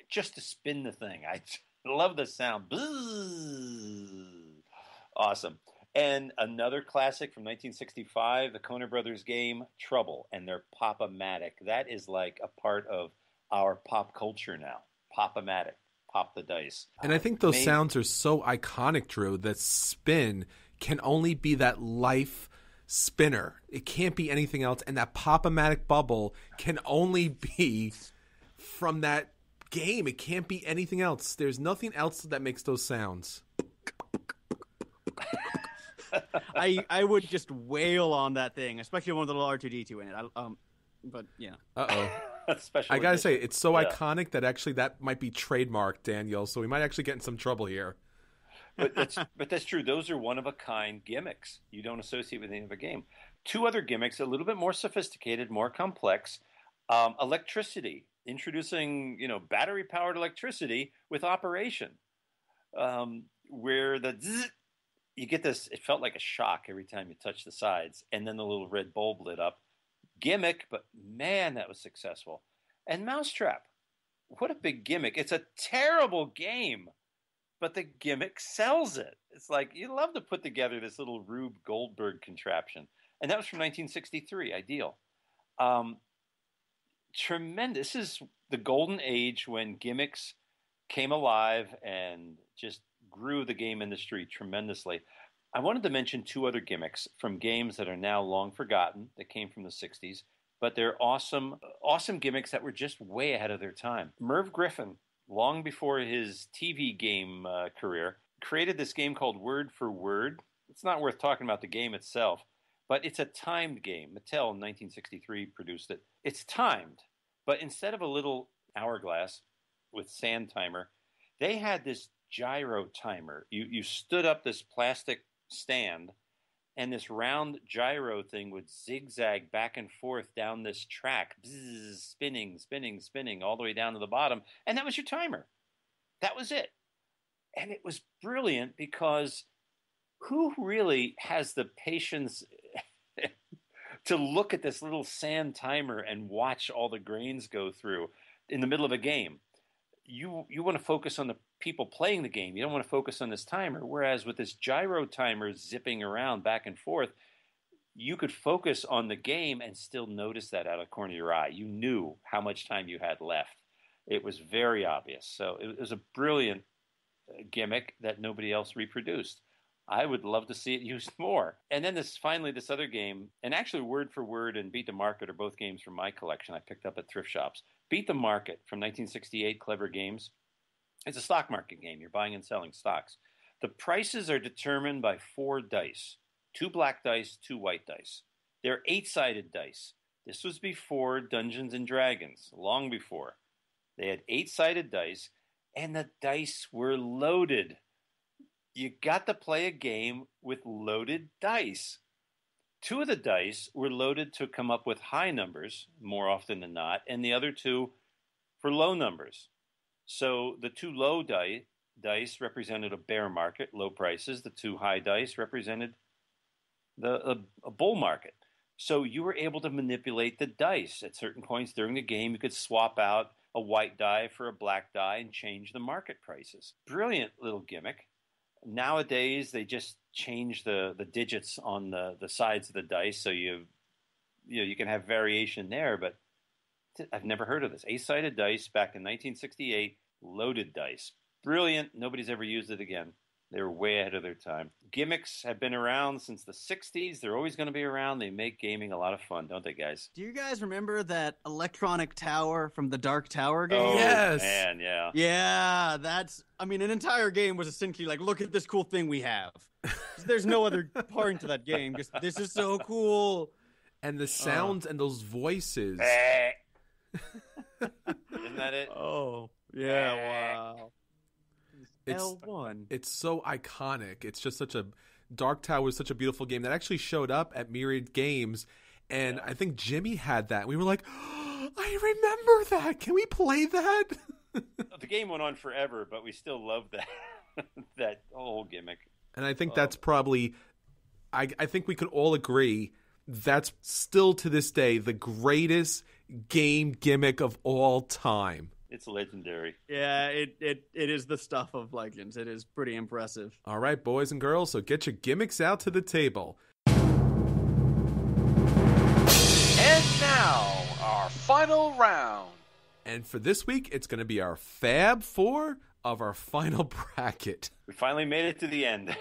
just to spin the thing. I love the sound. Awesome. And another classic from 1965, the Kohner Brothers game, Trouble, and their Pop-O-Matic. That is like a part of our pop culture now. Pop-O-Matic, pop the dice. And I think those sounds are so iconic, Drew, that spin can only be that life spinner. It can't be anything else. And that Pop-O-Matic bubble can only be from that game. It can't be anything else. There's nothing else that makes those sounds. I would just wail on that thing, especially one with a little R2D2 in it. But yeah. Uh-oh. I gotta say, it's so iconic that actually that might be trademarked, Daniel. So we might actually get in some trouble here. But that's true. Those are one-of-a-kind gimmicks. You don't associate with any other game. Two other gimmicks, a little bit more sophisticated, more complex. Electricity, introducing battery-powered electricity with operation, where the zzz, you get this. It felt like a shock every time you touched the sides, and then the little red bulb lit up. Gimmick, but man, that was successful. And Mousetrap, what a big gimmick! It's a terrible game, but the gimmick sells it. It's like you love to put together this little Rube Goldberg contraption, and that was from 1963. Ideal, tremendous. This is the golden age when gimmicks came alive and just grew the game industry tremendously. I wanted to mention two other gimmicks from games that are now long forgotten that came from the 60s, but they're awesome gimmicks that were just way ahead of their time. Merv Griffin, long before his TV game career, created this game called Word for Word. It's not worth talking about the game itself, but it's a timed game. Mattel in 1963 produced it. It's timed, but instead of a little hourglass with sand timer, they had this gyro timer. You stood up this plastic stand, and this round gyro thing would zigzag back and forth down this track, bzz, spinning, all the way down to the bottom, and that was your timer. That was it. And it was brilliant because who really has the patience to look at this little sand timer and watch all the grains go through in the middle of a game? You want to focus on the people playing the game. You don't want to focus on this timer. Whereas with this gyro timer zipping around back and forth, you could focus on the game and still notice that out of the corner of your eye. You knew how much time you had left. It was very obvious. So it was a brilliant gimmick that nobody else reproduced. I would love to see it used more. And then this other game, and actually Word for Word and Beat the Market are both games from my collection I picked up at thrift shops. Beat the Market from 1968, Clever Games. It's a stock market game. You're buying and selling stocks. The prices are determined by 4 dice. 2 black dice, 2 white dice. They're 8-sided dice. This was before Dungeons and Dragons, long before. They had 8-sided dice, and the dice were loaded. You got to play a game with loaded dice. 2 of the dice were loaded to come up with high numbers, more often than not, and the other 2 for low numbers. So the 2 low dice represented a bear market, low prices. The 2 high dice represented a bull market. So you were able to manipulate the dice. At certain points during the game, you could swap out a white die for a black die and change the market prices. Brilliant little gimmick. Nowadays, they just change the digits on the sides of the dice, so you can have variation there, but I've never heard of this. 8-sided dice back in 1968, loaded dice. Brilliant. Nobody's ever used it again. They were way ahead of their time. Gimmicks have been around since the 60s. They're always going to be around. They make gaming a lot of fun, don't they, guys? Do you guys remember that electronic tower from the Dark Tower game? Oh, yes. Man, yeah. Yeah, an entire game was essentially like, look at this cool thing we have. There's no other part to that game. Just, this is so cool. And the sounds and those voices. Isn't that it? Oh, yeah, wow. It's L1. It's so iconic. It's just such a Dark Tower is such a beautiful game that actually showed up at Myriad Games, and I think Jimmy had that. We were like, oh, I remember that. Can we play that? The game went on forever, but we still love that that whole gimmick. And I think that's probably, I think we could all agree that's still to this day the greatest game gimmick of all time. It's legendary. Yeah, it is the stuff of legends. It is pretty impressive. All right, boys and girls, so get your gimmicks out to the table. And now, our final round. And for this week, it's going to be our Fab Four of our final bracket. We finally made it to the end.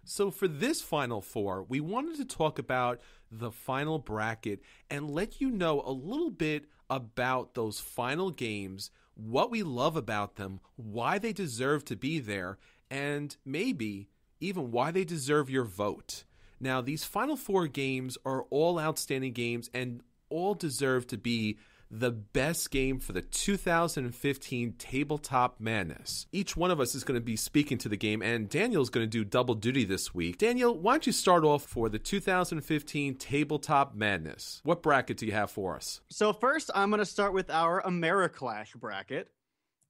So for this Final Four, we wanted to talk about the final bracket and let you know a little bit about those final games, what we love about them, why they deserve to be there, and maybe even why they deserve your vote. Now, these Final Four games are all outstanding games and all deserve to be the best game for the 2015 Tabletop Madness. Each one of us is going to be speaking to the game, and Daniel's going to do double duty this week. Daniel, why don't you start off for the 2015 Tabletop Madness? What bracket do you have for us? So first, I'm going to start with our Americlash bracket.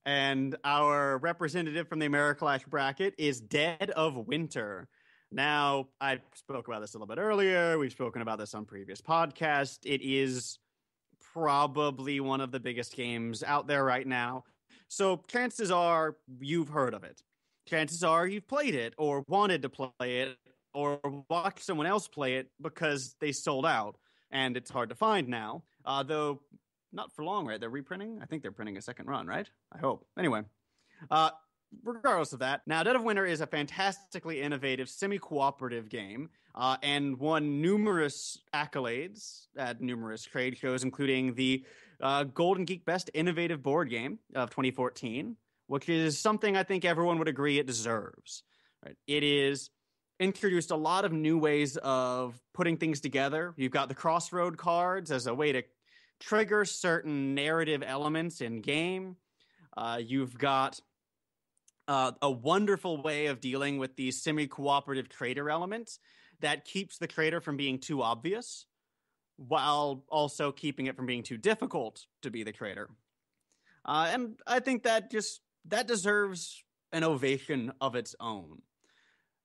And our representative from the Americlash bracket is Dead of Winter. Now, I spoke about this a little bit earlier. We've spoken about this on previous podcasts. It is probably one of the biggest games out there right now. So chances are you've heard of it. Chances are you've played it or wanted to play it or watched someone else play it because they sold out and it's hard to find now. Though not for long, right? They're reprinting. I think they're printing a second run, right? I hope. Anyway, regardless of that, now Dead of Winter is a fantastically innovative semi-cooperative game and won numerous accolades at numerous trade shows, including the Golden Geek Best Innovative Board Game of 2014, which is something I think everyone would agree it deserves. Right? It is introduced a lot of new ways of putting things together. You've got the Crossroad cards as a way to trigger certain narrative elements in game. You've got a wonderful way of dealing with these semi-cooperative trader elements that keeps the trader from being too obvious while also keeping it from being too difficult to be the trader. And I think that deserves an ovation of its own.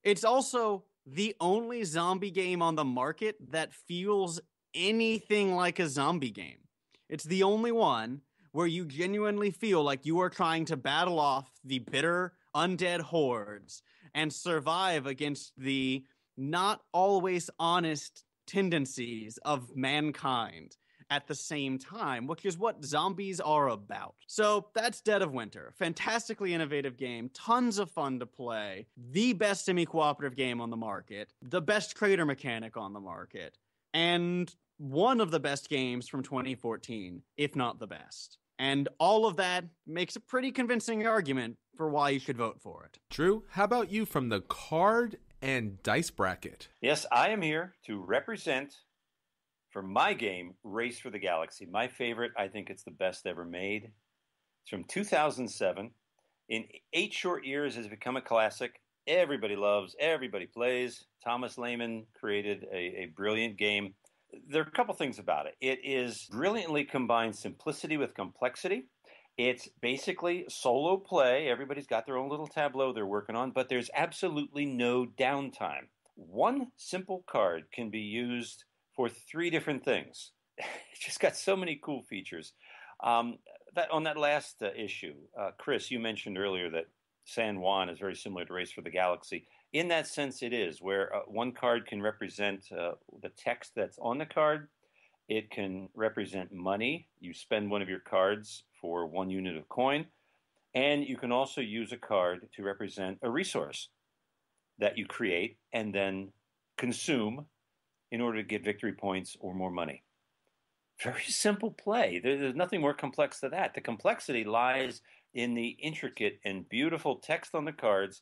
It's also the only zombie game on the market that feels anything like a zombie game. It's the only one where you genuinely feel like you are trying to battle off the bitter undead hordes and survive against the not always honest tendencies of mankind at the same time, which is what zombies are about. So that's Dead of Winter. Fantastically innovative game, tons of fun to play, the best semi-cooperative game on the market, the best trader mechanic on the market, and one of the best games from 2014, if not the best. And all of that makes a pretty convincing argument for why you should vote for it. Drew, how about you from the card and dice bracket? Yes, I am here to represent, for my game, Race for the Galaxy. My favorite, I think it's the best ever made. It's from 2007. In 8 short years, has become a classic. Everybody loves, everybody plays. Thomas Lehman created a brilliant game. There are a couple things about it. It is brilliantly combined simplicity with complexity. It's basically solo play. Everybody's got their own little tableau they're working on, but there's absolutely no downtime. One simple card can be used for 3 different things. It's just got so many cool features. On that last issue, Chris, you mentioned earlier that San Juan is very similar to Race for the Galaxy. In that sense, it is, where one card can represent the text that's on the card. It can represent money. You spend one of your cards for 1 unit of coin. And you can also use a card to represent a resource that you create and then consume in order to get victory points or more money. Very simple play. There's nothing more complex than that. The complexity lies in the intricate and beautiful text on the cards,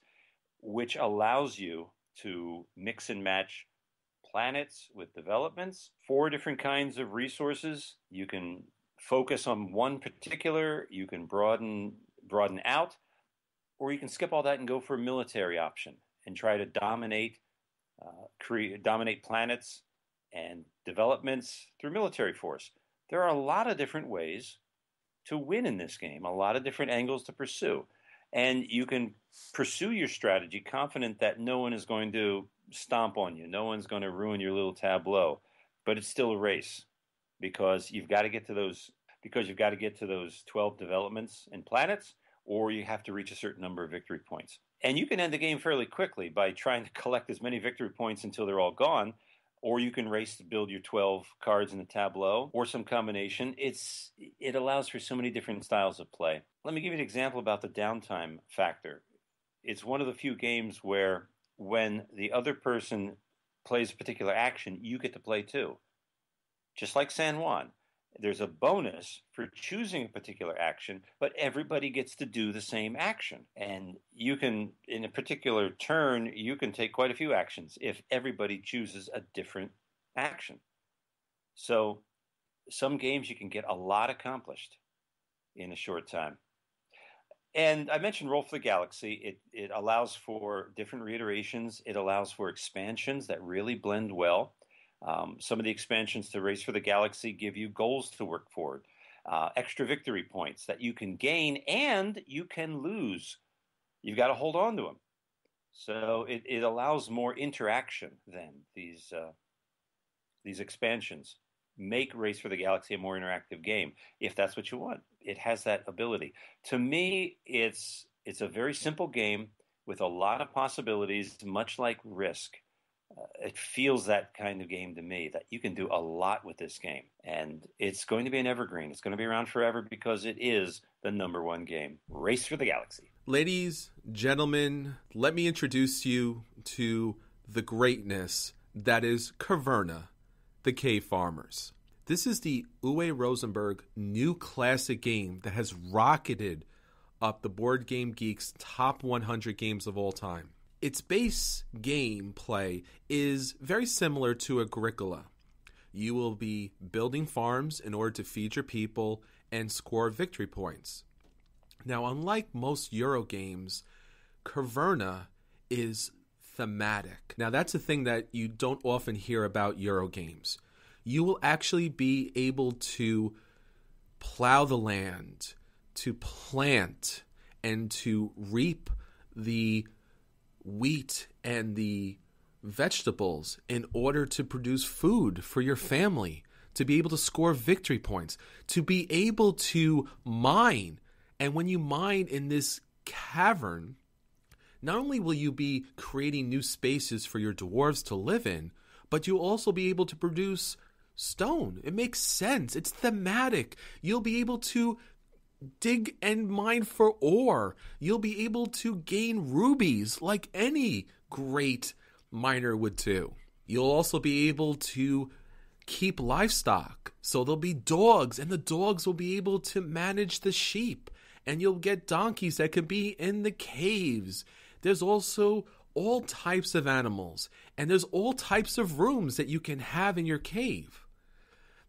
which allows you to mix and match planets with developments, 4 different kinds of resources. You can focus on one particular, you can broaden out, or you can skip all that and go for a military option and try to dominate planets and developments through military force. There are a lot of different ways to win in this game, a lot of different angles to pursue. And you can pursue your strategy confident that no one is going to stomp on you. No one's going to ruin your little tableau. But it's still a race because you've got to get to those 12 developments and planets, or you have to reach a certain number of victory points. And you can end the game fairly quickly by trying to collect as many victory points until they're all gone, or you can race to build your 12 cards in the tableau, or some combination. It allows for so many different styles of play. Let me give you an example about the downtime factor. It's one of the few games where when the other person plays a particular action, you get to play too. Just like San Juan. There's a bonus for choosing a particular action, but everybody gets to do the same action. And you can, in a particular turn, you can take quite a few actions if everybody chooses a different action. So some games you can get a lot accomplished in a short time. And I mentioned Roll for the Galaxy. It allows for different reiterations. It allows for expansions that really blend well. Some of the expansions to Race for the Galaxy give you goals to work toward, extra victory points that you can gain and you can lose. You've got to hold on to them. So it allows more interaction than these expansions. Make Race for the Galaxy a more interactive game if that's what you want. It has that ability. To me, it's a very simple game with a lot of possibilities, much like Risk. It feels that kind of game to me, that you can do a lot with this game. And it's going to be an evergreen. It's going to be around forever because it is the #1 game. Race for the Galaxy. Ladies, gentlemen, let me introduce you to the greatness that is Caverna, the Cave Farmers. This is the Uwe Rosenberg new classic game that has rocketed up the Board Game Geek's top 100 games of all time. Its base gameplay is very similar to Agricola. You will be building farms in order to feed your people and score victory points. Now, unlike most Euro games, Caverna is thematic. Now, that's a thing that you don't often hear about Euro games. You will actually be able to plow the land, to plant, and to reap the wheat and the vegetables in order to produce food for your family, to be able to score victory points, to be able to mine. And when you mine in this cavern, not only will you be creating new spaces for your dwarves to live in, but you'll also be able to produce stone. It makes sense. It's thematic. You'll be able to dig and mine for ore. You'll be able to gain rubies like any great miner would do. You'll also be able to keep livestock. So there'll be dogs, and the dogs will be able to manage the sheep. And you'll get donkeys that can be in the caves. There's also all types of animals, and there's all types of rooms that you can have in your cave.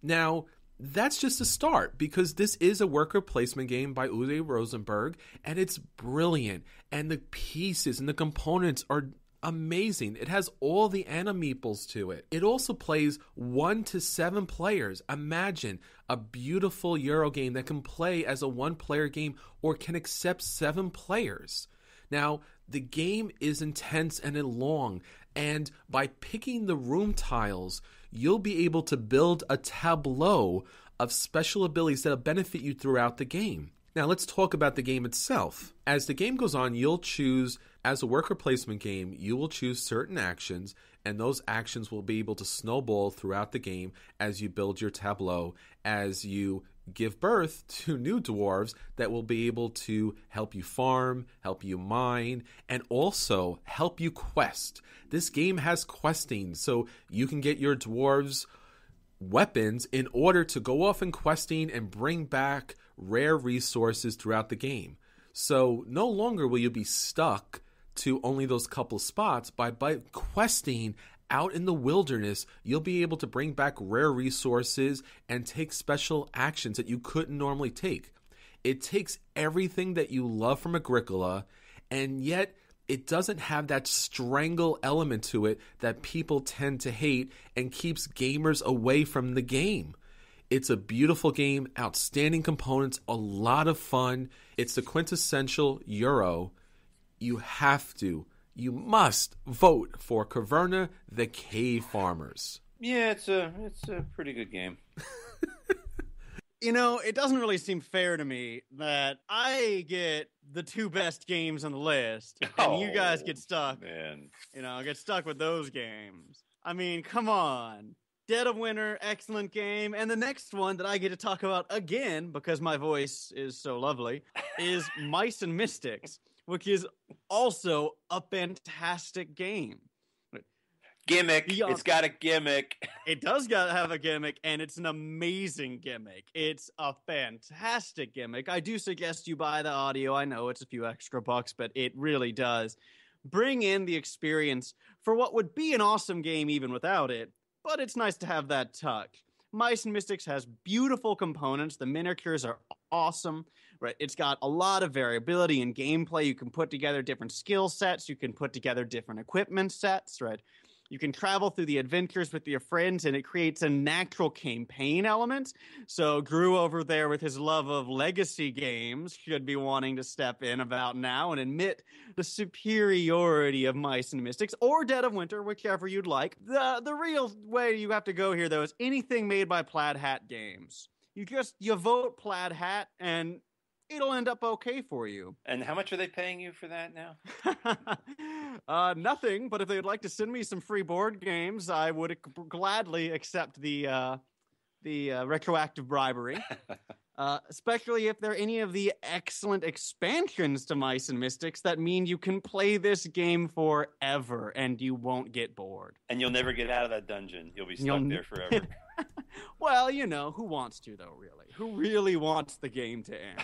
Now, that's just a start, because this is a worker placement game by Uwe Rosenberg, and it's brilliant, and the pieces and the components are amazing. It has all the Meeples to it. It also plays 1 to 7 players. Imagine a beautiful Euro game that can play as a 1-player game or can accept 7 players. Now, the game is intense and long, and by picking the room tiles, you'll be able to build a tableau of special abilities that'll benefit you throughout the game. Now, let's talk about the game itself. As the game goes on, you'll choose, as a worker placement game, you will choose certain actions, and those actions will be able to snowball throughout the game as you build your tableau, as you give birth to new dwarves that will be able to help you farm, help you mine, and also help you quest. This game has questing, so you can get your dwarves weapons in order to go off and questing and bring back rare resources throughout the game. So no longer will you be stuck to only those couple spots. By questing out in the wilderness, you'll be able to bring back rare resources and take special actions that you couldn't normally take. It takes everything that you love from Agricola, and yet it doesn't have that strangle element to it that people tend to hate and keeps gamers away from the game. It's a beautiful game, outstanding components, a lot of fun. It's the quintessential Euro. You must vote for Caverna, the Cave Farmers. Yeah, it's a pretty good game. You know, it doesn't really seem fair to me that I get the two best games on the list, and you guys get stuck. Man. Get stuck with those games. I mean, come on. Dead of Winter, excellent game. And the next one that I get to talk about again, because my voice is so lovely, is Mice and Mystics, which is also a fantastic game. Gimmick. It's got a gimmick. It does have a gimmick, and it's an amazing gimmick. It's a fantastic gimmick. I do suggest you buy the audio. I know it's a few extra bucks, but it really does bring in the experience for what would be an awesome game even without it, but it's nice to have that touch. Mice and Mystics has beautiful components. The miniatures are awesome. Right, it's got a lot of variability in gameplay. You can put together different skill sets. You can put together different equipment sets, right? You can travel through the adventures with your friends, and it creates a natural campaign element. So Drew over there with his love of legacy games should be wanting to step in about now and admit the superiority of Mice and Mystics, or Dead of Winter, whichever you'd like. The real way you have to go here, though, is anything made by Plaid Hat Games. You vote Plaid Hat, and it'll end up okay for you. And how much are they paying you for that now? Nothing, but if they'd like to send me some free board games, I would gladly accept the retroactive bribery. Especially if there are any of the excellent expansions to Mice and Mystics that mean you can play this game forever and you won't get bored. And you'll never get out of that dungeon. You'll be stuck there forever. Well, who wants to, though, really? Who really wants the game to end?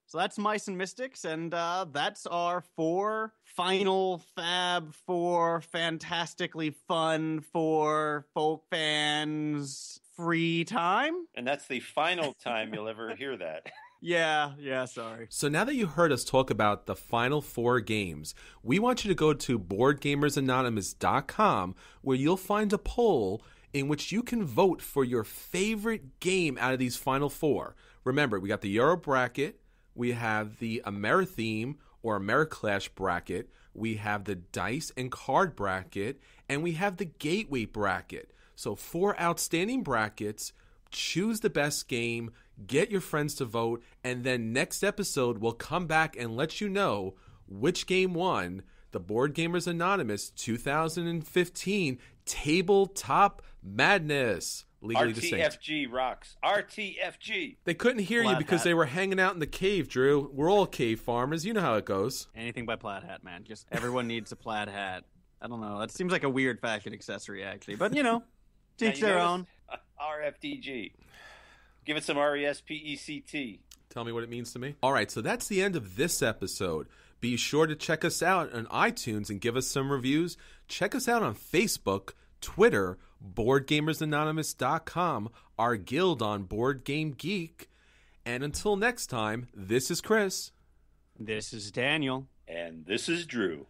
So that's Mice and Mystics, and that's our 4 final fab, 4 fantastically fun, 4 folk fans free time. And that's the final time you'll ever hear that. Yeah, sorry. So now that you heard us talk about the final 4 games, we want you to go to BoardGamersAnonymous.com, where you'll find a poll in which you can vote for your favorite game out of these final 4. Remember, we got the Euro bracket, we have the Ameritheme or Americlash bracket, we have the dice and card bracket, and we have the gateway bracket. So 4 outstanding brackets. Choose the best game, get your friends to vote, and then next episode we'll come back and let you know which game won the Board Gamers Anonymous 2015 Tabletop Madness. Legally distinct. RTFG rocks. RTFG. They couldn't hear you because they were hanging out in the cave, Drew. We're all cave farmers. You know how it goes. Anything by Plaid Hat, man. Just everyone needs a plaid hat. I don't know. That seems like a weird fashion accessory, actually. But, teach their own. RFDG. Give it some RESPECT. Tell me what it means to me. All right, so that's the end of this episode. Be sure to check us out on iTunes and give us some reviews. Check us out on Facebook, Twitter, BoardGamersAnonymous.com, our guild on Board Game Geek. And until next time, this is Chris. This is Daniel. And this is Drew.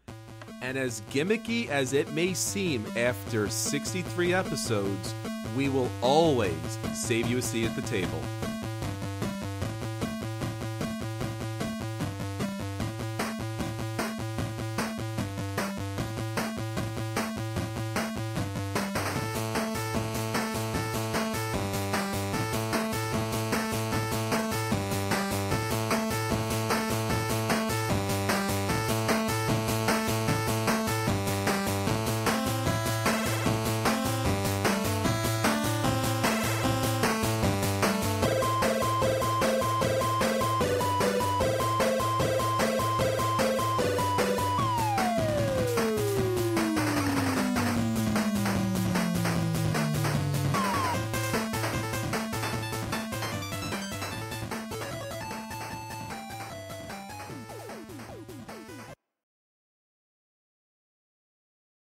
And as gimmicky as it may seem after 63 episodes, we will always save you a seat at the table.